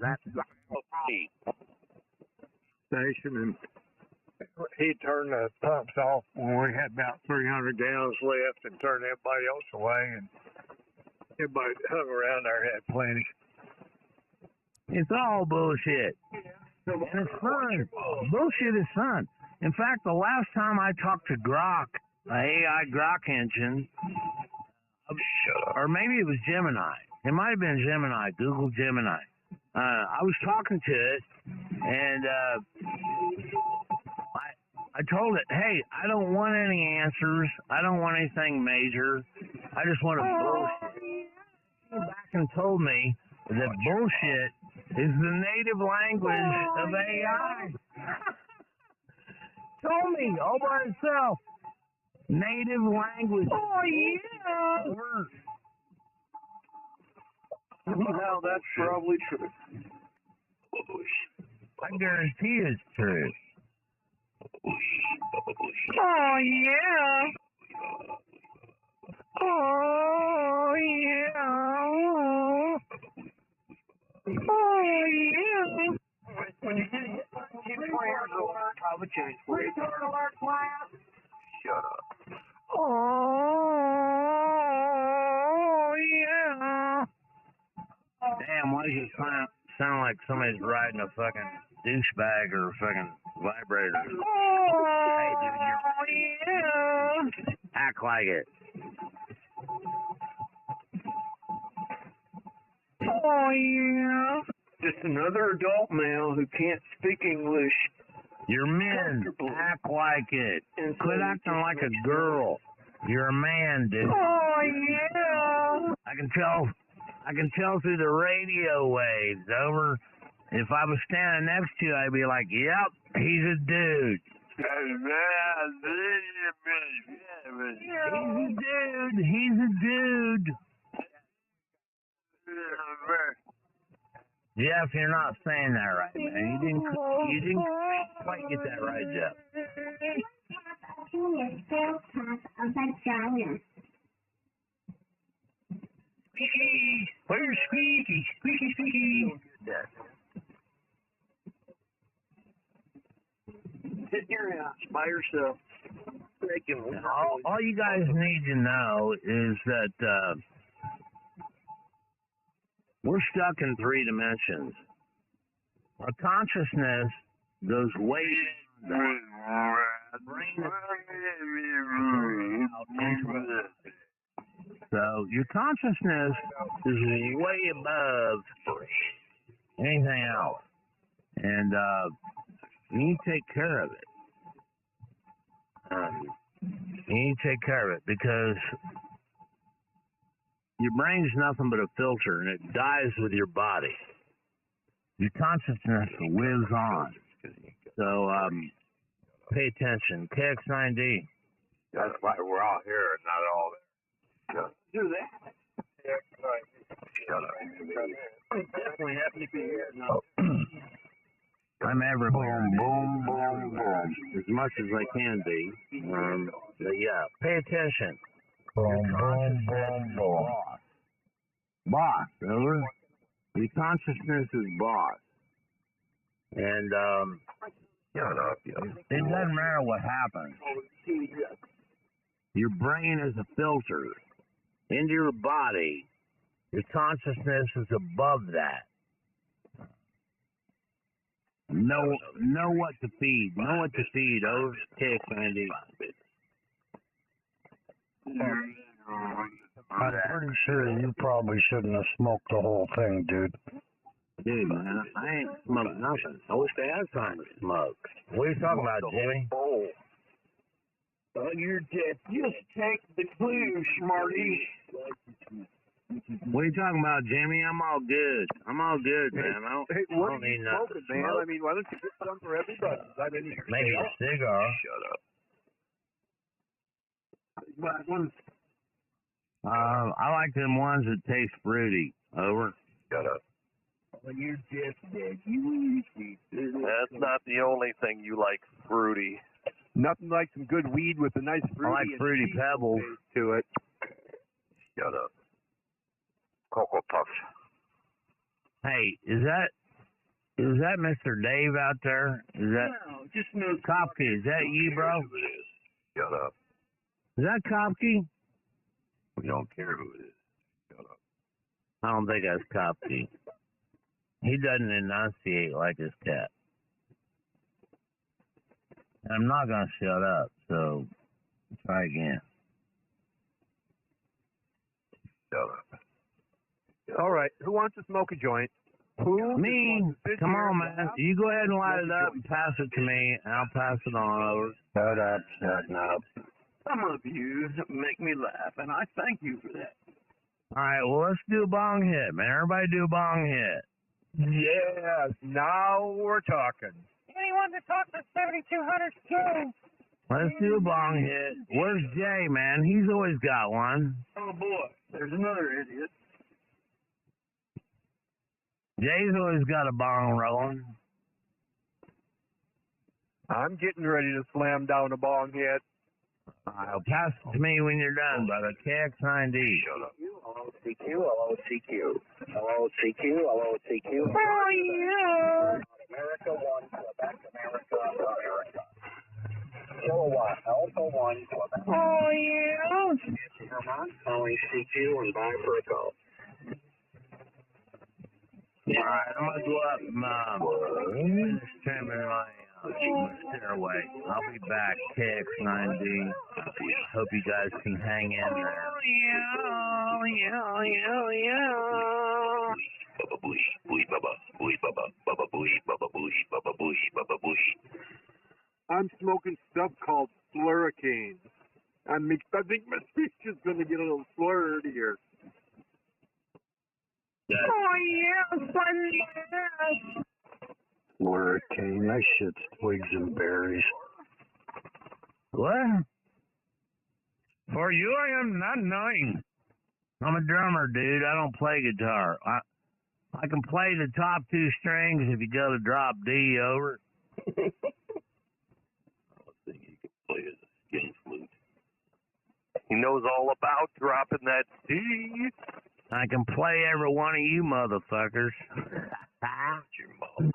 That's Station, and he turned the pumps off when we had about 300 gallons left and turned everybody else away, and everybody hung around there had plenty. It's all bullshit. And it's fun. Bullshit is fun. In fact, the last time I talked to Grok, AI Grok engine, or maybe it was Gemini. It might have been Gemini, Google Gemini. I was talking to it, and I told it, hey, I don't want any answers. I don't want anything major. I just want a bullshit. It came back and told me that bullshit is the native language of AI. Told me all by itself. Native language. Oh, yeah. Well, that's probably true. I guarantee it's true. Oh, yeah. Oh, yeah. Oh, yeah. When you get prayers alert, I would change for you. Shut up. Oh, yeah. Damn, why does it sound like somebody's riding a fucking douchebag or a fucking vibrator? Hey, dude, yeah. Act like it. Oh, yeah. Just another adult male who can't speak English. You're men. Act like it. Quit acting like a girl. You're a man, dude. Oh, yeah. I can tell through the radio waves. Over. If I was standing next to you, I'd be like, yep, he's a dude. He's a dude. Jeff, you're not saying that right, man. You didn't quite get that right, Jeff. Where's Squeaky? Squeaky, Squeaky. Sit in your house by yourself. All you guys need to know is that we're stuck in 3 dimensions. Our consciousness goes way down. The brain is so your consciousness is way above anything else. And you need to take care of it. You need to take care of it because Your brain's nothing but a filter, and it dies with your body. Your consciousness lives on. So, pay attention. KX9D. That's why we're all here and not all there. Do that. Shut up. I'm definitely happy to be here. I'm everywhere. Boom, boom, boom. As much as I can be. But yeah, pay attention. Boom, boom, boom, boom. Boss, over. Your consciousness is boss. And, Shut up, yo. it doesn't matter what happens. Your brain is a filter into your body. Your consciousness is above that. Know what to feed. Know what to feed. Over KX90. I'm pretty sure you probably shouldn't have smoked the whole thing, dude. Dude, man, I ain't smoked nothing. I wish they had something to smoke. What are you talking about, Jimmy? You're dead. Just take the clue, Smarty. What are you talking about, Jimmy? I'm all good. I'm all good, man. I don't need nothing. Man, I mean, why don't you get some for everybody? I didn't hear. Maybe a cigar. Shut up. I like them ones that taste fruity. Over. Shut up. Well, you're just dead. You That's not the only thing you like fruity. Nothing like some good weed with a nice fruity. I like fruity pebbles. To it. Shut up. Cocoa Puffs. Hey, is that Mr. Dave out there? Is that just no. Kopke? Is that you, bro? Shut up. Is that Kopke? We don't care who it is. Shut up. I don't think that's Kopke. He doesn't enunciate like his cat. And I'm not going to shut up, so try again. Shut up. All right. Who wants to smoke a joint? Me? Come on, man. You go ahead and light it up and pass it to me, and I'll pass it on over. Shut up, shut up. Some of you make me laugh, and I thank you for that. All right, well, let's do a bong hit, man. Everybody do a bong hit. Yes, now we're talking. Anyone to talk to 7200 Joe? Let's do a bong hit. Where's Jay, man? He's always got one. Oh, boy. There's another idiot. Jay's always got a bong rolling. I'm getting ready to slam down a bong hit. I'll pass it to me when you're done, brother. KX9D. Shut up. LOCQ, LOCQ, LOCQ, LOCQ. Oh, yeah. America 1, Quebec, America, America. Kilowatt, Alpha 1, Quebec. Oh, yeah. Vermont, calling CQ and bye for a call. All right, I'm going to go up and trimming my stairway. I'll be back, KX9D. Hope you guys can hang in there. I'm smoking stuff called Slurricane. I think my speech is going to get a little slurred here. Oh, yeah, fun. Hurricane, that shit's twigs and berries. What? For you, I am not knowing. I'm a drummer, dude. I don't play guitar. I can play the top two strings if you go to drop D over. I think he can play a skin flute. He knows all about dropping that D. I can play every one of you motherfuckers. Your mom.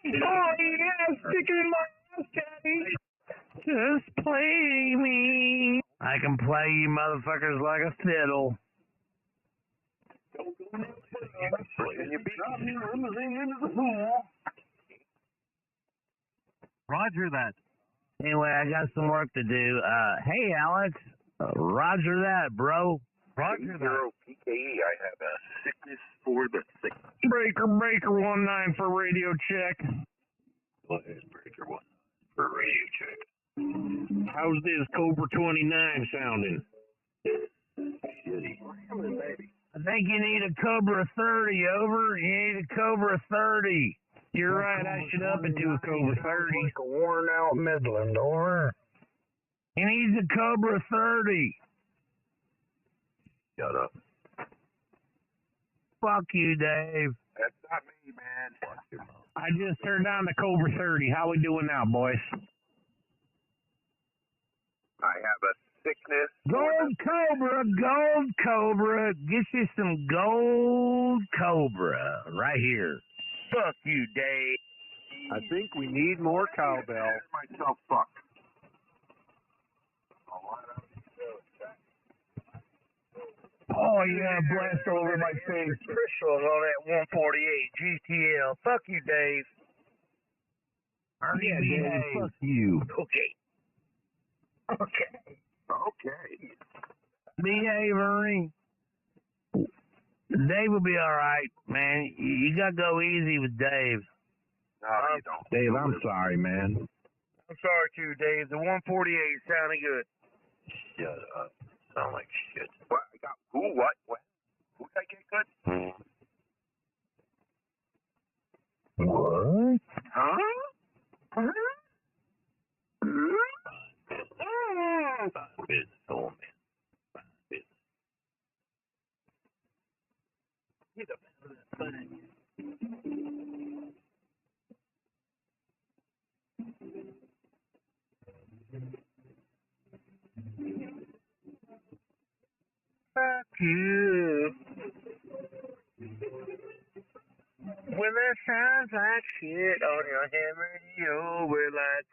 Oh, yeah, stick it in my ass, Daddy. Just play me. I can play you motherfuckers like a fiddle. Roger that. Anyway, I got some work to do. Hey, Alex. Roger that, bro. Roger that. PKE, I have a sickness for the sick. Breaker 19 for radio check. Go ahead, Breaker 1 for radio check. How's this Cobra 29 sounding? Shitty. think you need a Cobra 30, over. You need a Cobra 30. You're right, I should up it to a Cobra 30. Like a worn out Midland, over. He needs a Cobra 30. Shut up. Fuck you, Dave. That's not me, man. Fuck your mom. I just turned on the Cobra 30. How we doing now, boys? I have a sickness. Gold Cobra. Get you some Gold Cobra right here. Fuck you, Dave. I think we need more cowbell. Myself fucked. Oh, yeah, blast over my face. Crystals on that 148 GTL. Fuck you, Dave. Yeah, Dave, fuck you. Okay. Behave, Ernie. Dave will be all right, man. You got to go easy with Dave. No, you don't. Dave, I'm sorry, man. I'm sorry, too, Dave. The 148 sounded good. Shut up. Sound like shit. What? Who? What? Who did I get good? What? Huh? Fine business, old man. Fine business. Get up out of that thing. Fuck you. When that sounds like shit on your ham radio, we're like,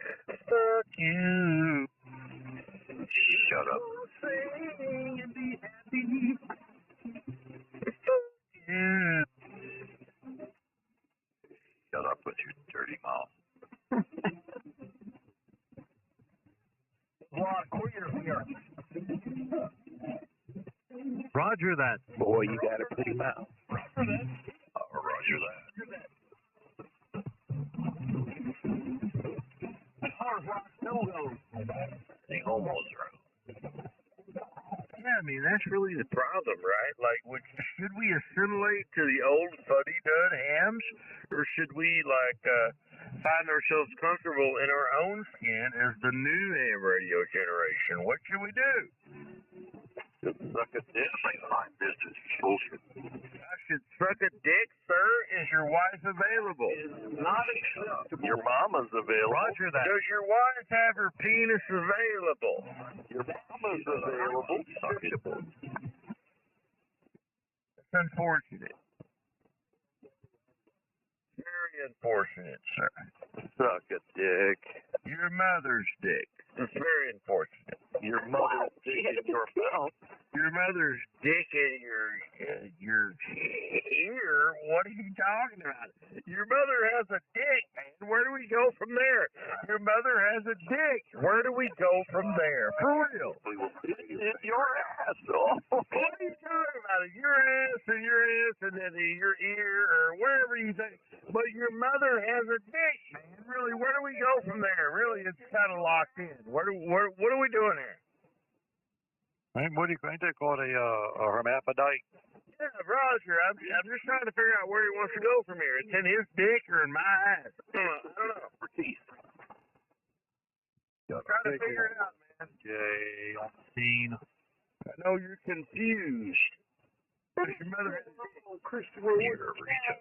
fuck you. Shut up. Sing and be happy. Fuck you. Shut up with your dirty mouth. Roger that. Boy, you got a pretty mouth. Roger that. Ain't almost around. Yeah, I mean, that's really the problem, right? Like, should we assimilate to the old fuddy-dud hams, or should we, find ourselves comfortable in our own skin as the new ham radio generation? What should we do? Suck a dick. Fine business. Bullshit. I should suck a dick, sir? Is your wife available? Not acceptable. Your mama's available. Roger that. Does your wife have her penis available? Your mama's available. It's unfortunate. Very unfortunate, sir. Suck a dick. Your mother's dick. It's very unfortunate. Your mother's dick in your mouth. Your mother's dick in your ear? What are you talking about? Your mother has a dick, man. Where do we go from there? Your mother has a dick. Where do we go from there? For real. In your ass. Oh. What are you talking about? Your ass and then your ear or wherever you think. But your mother has a dick, man. Really, where do we go from there? Really, it's kind of locked in. What are we doing here? What do you think they call it? A hermaphrodite? Yeah, Roger. I'm just trying to figure out where he wants to go from here. It's in his dick or in my ass. I don't know. Trying to figure it out, man. Jay on the scene. I know you're confused. Does your mother have a dick? Christopher, Neither of each other.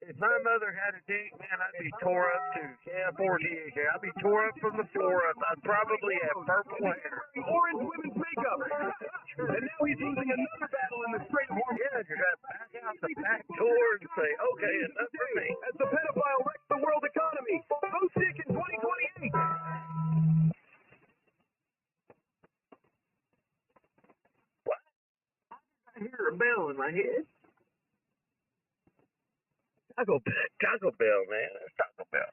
If my mother had a dick, man, I'd be tore up too. Yeah, 48. I'd be tore up from the floor up. I'd probably have purple hair. Orange women's makeup. And now he's losing another battle in the straight horse. Yeah, just back out the back door and say, okay, enough for me. As the pedophile wrecks the world economy. Go sick in 2028. What? I hear a bell in my head. Taco Bell, man. That's Taco Bell.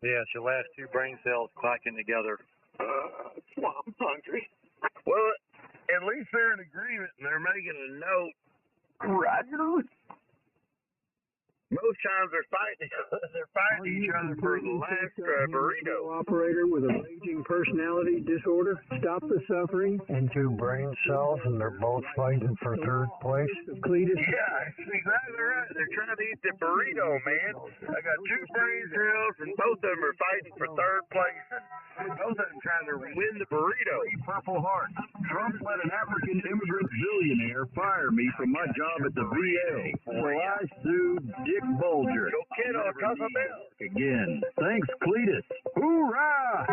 Yeah, it's your last two brain cells clacking together. I'm hungry. Well, at least they're in agreement and they're making a note. Roger. Most times they're fighting each other for the last burrito. Operator with a raging personality disorder. Stop the suffering. And 2 brain cells, and they're both fighting for 3rd place. Cletus. Yeah, that's exactly right. They're trying to eat the burrito, man. I got 2 brain cells, and both of them are fighting for 3rd place. And both of them trying to win the burrito. Purple Heart. Trump let an African immigrant billionaire fire me from my job at the VA. So I sued Dick Bulger. Yo quiero Taco Bell. Again. Thanks, Cletus. Hoorah!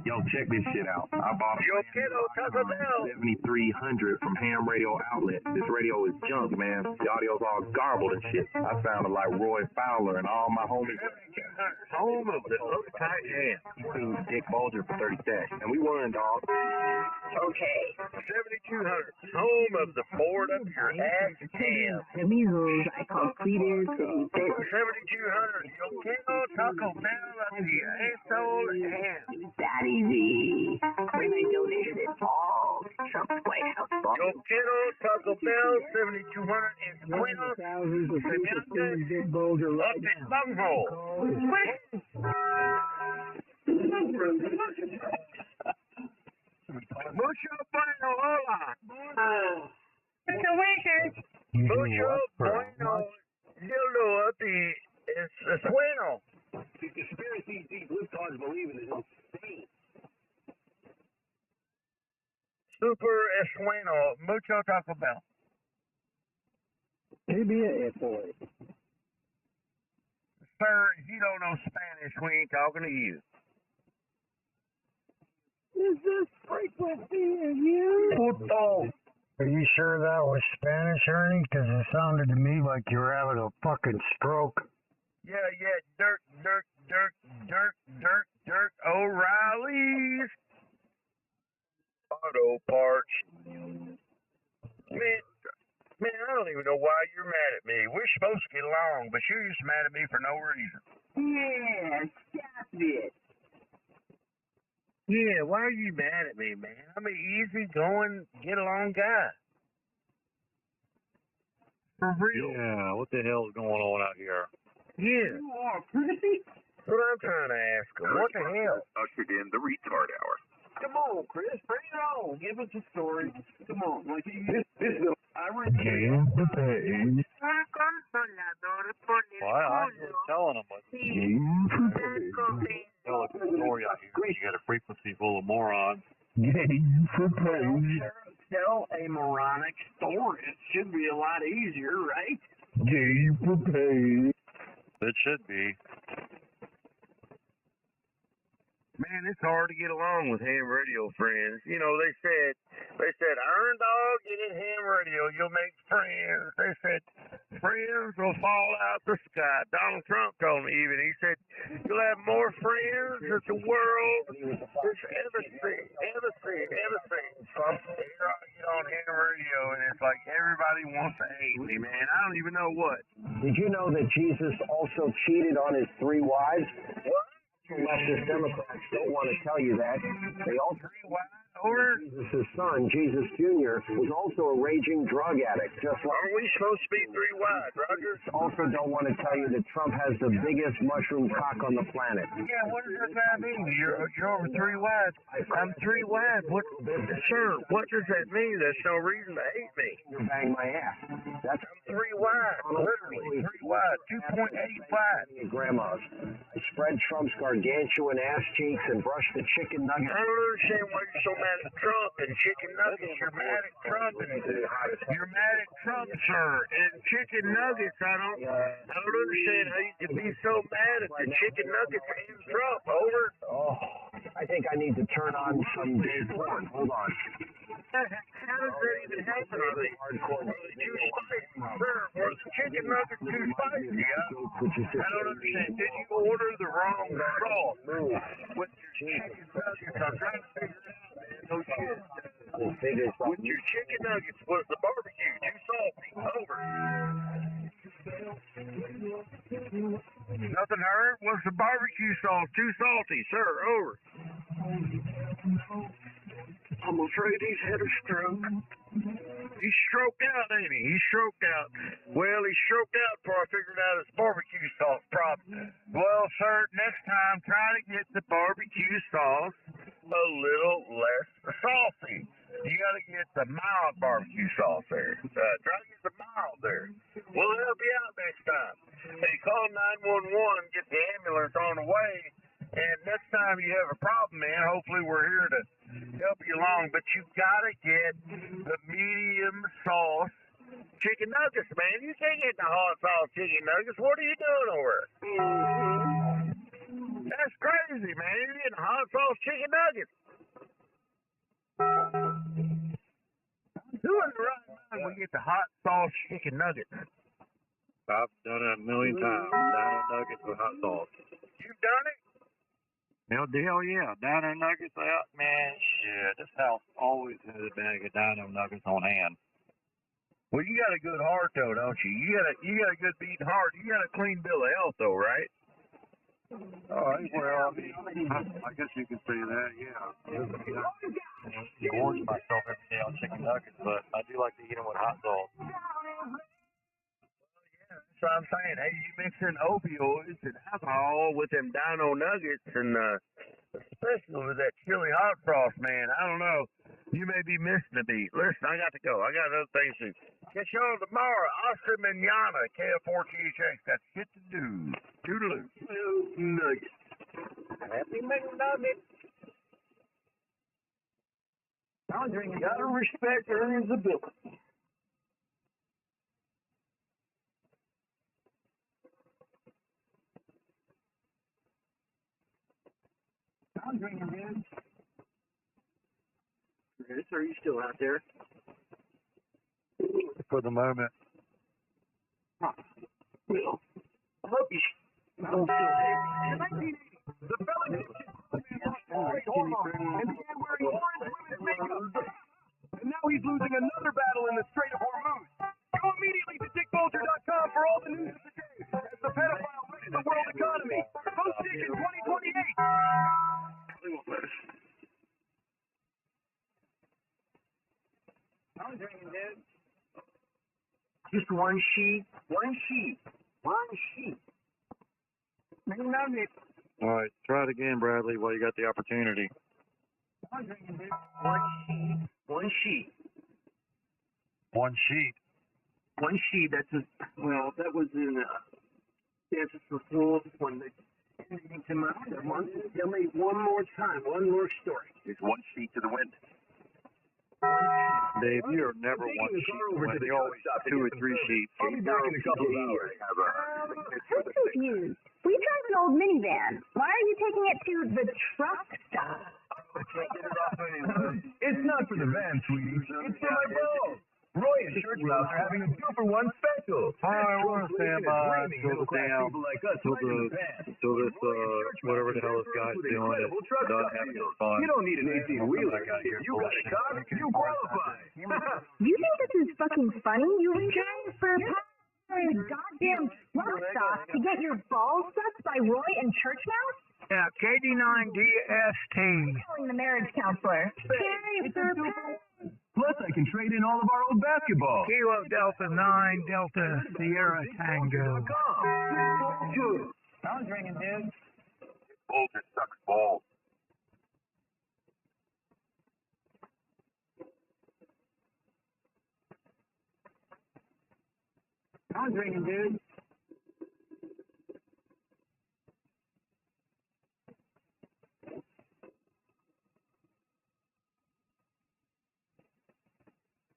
Yo, check this shit out. I bought a Yo quiero Taco Bell. 7300 from Ham Radio Outlet. This radio is junk, man. The audio's all garbled and shit. I sounded like Roy Fowler and all my homies. Home of the uptight hand. He sued Dick Bulger for 30 stacks. And we won, dog. Okay. 7200. Home of the board up your ass ham. Amigos, I call Cletus. 7200. Yo quiero Taco Bell up your asshole ham. That easy. When I donated it all to Trump's White House boss. Yo quiero Taco Bell 7200 and Quiero Thousands of people suing Dick Bulger up right his now. bunghole. Mucho bueno, hola. Mucho bueno, dildo up the es bueno. The conspiracies these libtards believe in is insane. Super es bueno, mucho Taco Bell. Maybe a boy. Sir, if you don't know Spanish, we ain't talking to you. Is this frequency in you? Puto. Are you sure that was Spanish, Ernie? Because it sounded to me like you were having a fucking stroke. Yeah, dirt, O'Reilly's Auto Parts. Man, I don't even know why you're mad at me. We're supposed to get along, but you're just mad at me for no reason. Yeah, stop it. Yeah, why are you mad at me, man? I'm an easy-going, get-along guy. For real. Yeah, what the hell is going on out here? Yeah. That's what I'm trying to ask him. What the hell? Ushered in the retard hour. Come on, Chris, bring it on. Give us a story. Come on, like This is I read Game the page. Well, I'm just telling them what Game the page. tell a good story out here. You got a frequency full of morons. Game the page. tell a moronic story. It should be a lot easier, right? Game the page. It should be. Man, it's hard to get along with ham radio friends. You know, they said, iron dog, get in ham radio, you'll make friends. They said, friends will fall out the sky. Donald Trump told me even. He said, you'll have more friends than the world has ever seen. So here I get on ham radio, and it's like everybody wants to hate me, man. I don't even know what. Did you know that Jesus also cheated on his 3 wives? What? Leftist Democrats don't want to tell you that. They all Jesus' son, Jesus Jr., was also a raging drug addict. Just like Aren't we supposed to be 3 wide, Roger? also don't want to tell you that Trump has the biggest mushroom cock on the planet. Yeah, what does that mean? You're over 3 wide. I'm 3 wide. What, sir? What does that mean? There's no reason to hate me. You bang my ass. That's I'm 3 wide, literally 3 wide, 2.85. your grandma's. I spread Trump's gargantuan ass cheeks and brush the chicken I nuggets. don't understand why you're so mad at Trump and chicken nuggets. You're mad at Trump and you're mad at Trump, sir. And chicken nuggets. I don't understand how you can be so mad at the chicken nuggets and Trump. Over. Oh, I think I need to turn on some gay porn. Hold on. How does that even happen? Are they too spicy? Sir, was the chicken nuggets too spicy? I don't understand. Did you order the wrong sauce with your chicken nuggets? I'm trying to figure it out, man. No shit. With your chicken nuggets, was the barbecue too salty? Over. Nothing heard? Was the barbecue sauce too salty? Sir, over. I'm afraid he's had a stroke. He's stroked out, ain't he? He's stroked out. Well, he stroked out before I figured out his barbecue sauce problem. Well, sir, next time, try to get the barbecue sauce a little less saucy. You got to get the mild barbecue sauce there. Try to get the mild there. We'll help you out next time. Hey, call 911, get the ambulance on the way, and next time you have a problem, man, hopefully we're here to help you along. But you got to get the medium sauce chicken nuggets, man. You can't get the hot sauce chicken nuggets. What are you doing over there? That's crazy, man. You're getting hot sauce chicken nuggets. Who in the right mind will get the hot sauce chicken nuggets? I've done it a million times. Dino nuggets with hot sauce. You've done it? Hell yeah. Dino nuggets out, man. Shit, this house always has a bag of dino nuggets on hand. Well, you got a good heart though, don't you? You got a good beating heart. You got a clean bill of health though, right? Oh, well, I mean, I guess you can say that, yeah. I gorge myself every day on chicken nuggets, but I do like to eat them with hot sauce. That's what I'm saying. Hey, you mixing opioids and alcohol with them dino nuggets, and especially with that chili hot sauce, man. I don't know. You may be missing a beat. Listen, I got to go. I got other things to do. Catch y'all tomorrow. Oscar Manana, KF4THX. That's shit to do. Toodaloo. Nuggets. Happy McNuggets. You gotta respect Ernest ability. I'm drinking, man. Chris, are you still out there? For the moment. Huh. Well, I hope you don't still hate. The fella hold on, and began wearing orange women's makeup. And now he's losing another battle in the Strait of Hormuz. Go immediately to dickbulger.com for all the news of the day as the pedophile wrecks the world economy. Post-station 2028. I'm drinking, dude. Just one sheet. McNugget. All right, try it again, Bradley, while you got the opportunity. I'm drinking, dude. One sheet. One sheet, that was in Kansas Reform when they came out. Tell me one more time, one more story. It's one sheet to the wind. Dave, you're never one sheet. You're always 2 or 3 sheets. I'll be back in a couple of hours. I'm confused. We drive an old minivan. Why are you taking it to the truck stop? It's not for the van, sweetie. It's for my balls. Roy and Church Mouse are having a 2-for-1 special. I want to stand by till this, whatever the hell this guy's doing is done having his fun. You don't need an 18-wheeler. You got a car, you qualify. You think this is fucking funny? You were trying for a goddamn truck stop to get your balls sucked by Roy and Church Mouse? Yeah, KD9DST. Calling the marriage counselor. Plus, I can trade in all of our old basketball. Kilo Delta 9 Delta Sierra Tango. I'm drinking, dude. Bulger sucks balls. I'm drinking, dude.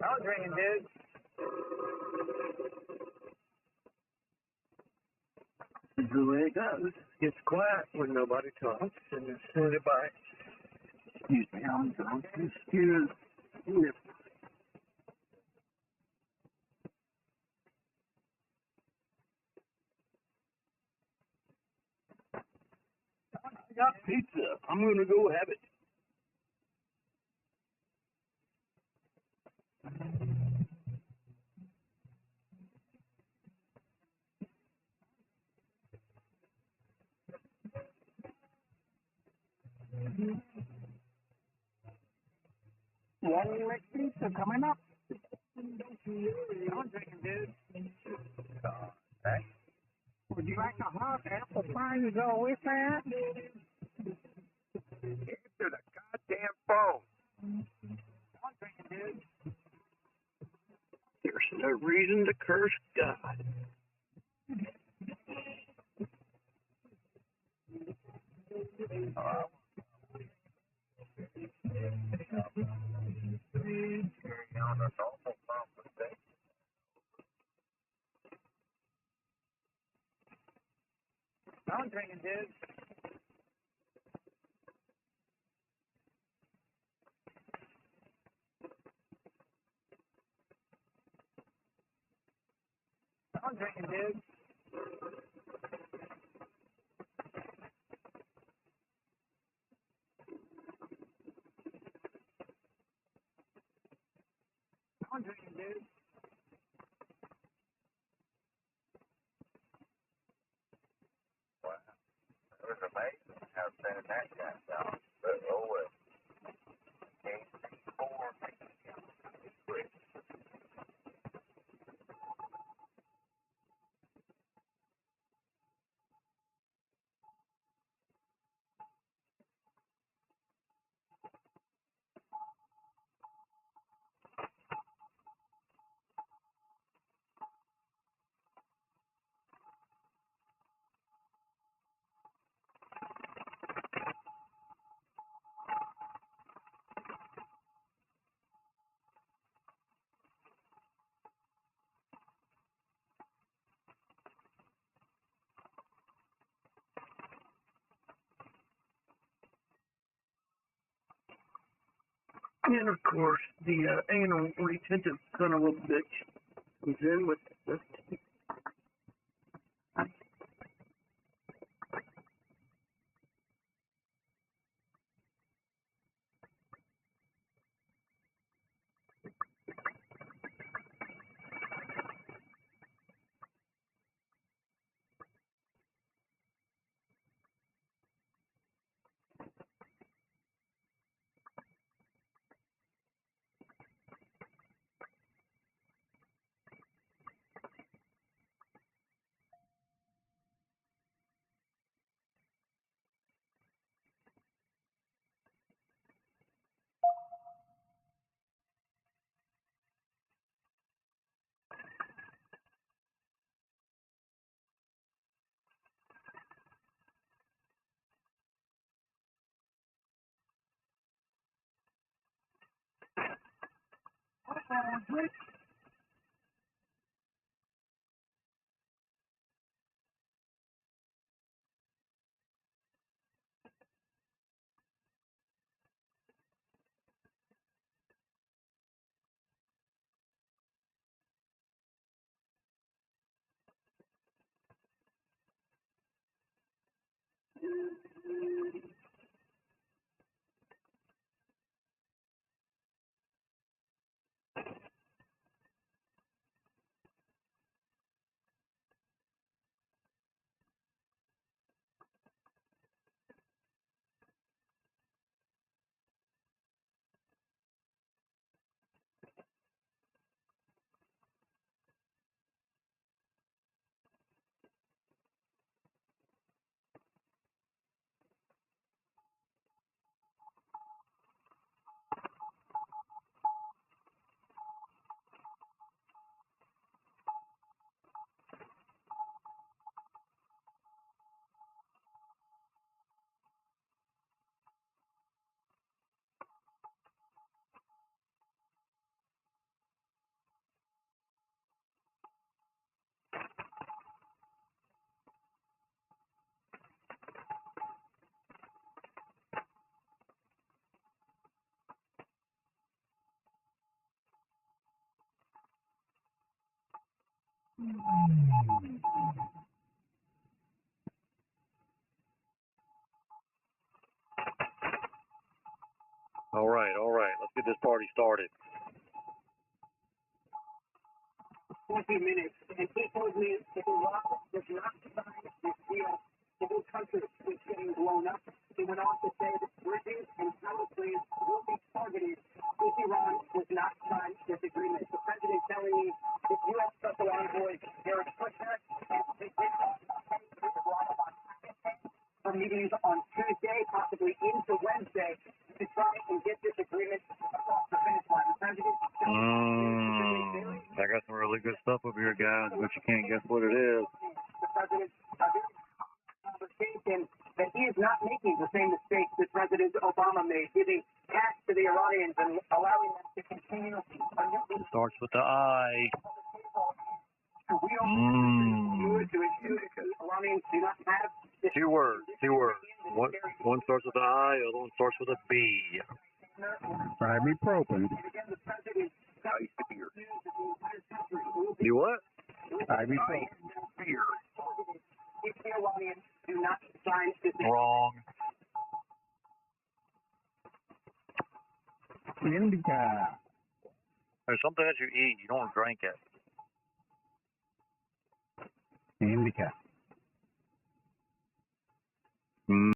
I'm drinking, dude. This is the way it goes. It's quiet when nobody talks, and as soon as excuse me, I'm drunk. Excuse me. I got pizza. I'm gonna go have it. One leg pizza coming up. I'm drinking, dude. Would you like a hot apple pie to go with that? Answer the goddamn phone. I'm drinking, dude. There's no reason to curse God. I'm drinking, dude. I'm drinking, dude. I'm drinking, dude. It was amazing how sending that guy down. But oh well. And of course, the anal retentive son of a bitch was in with the All right. Let's get this party started. 20 minutes, and he told me if Iraq does not sign this deal, the whole country is getting blown up. He went on to say that bridges and power plants will be targeted if Iran does not sign this agreement. The president telling me I got some really good stuff over here, guys, but you can't guess what it is. That he is not making the same mistakes that President Obama made, giving cash to the Iranians and allowing them to continue. It starts with the I. Iranians do not have Two words. One starts with the I, the other one starts with a B. Ibuprofen. You what? Ibuprofen. if the Iranians do not sign this. Wrong. Indica. There's something that you eat. You don't drink it. Indica.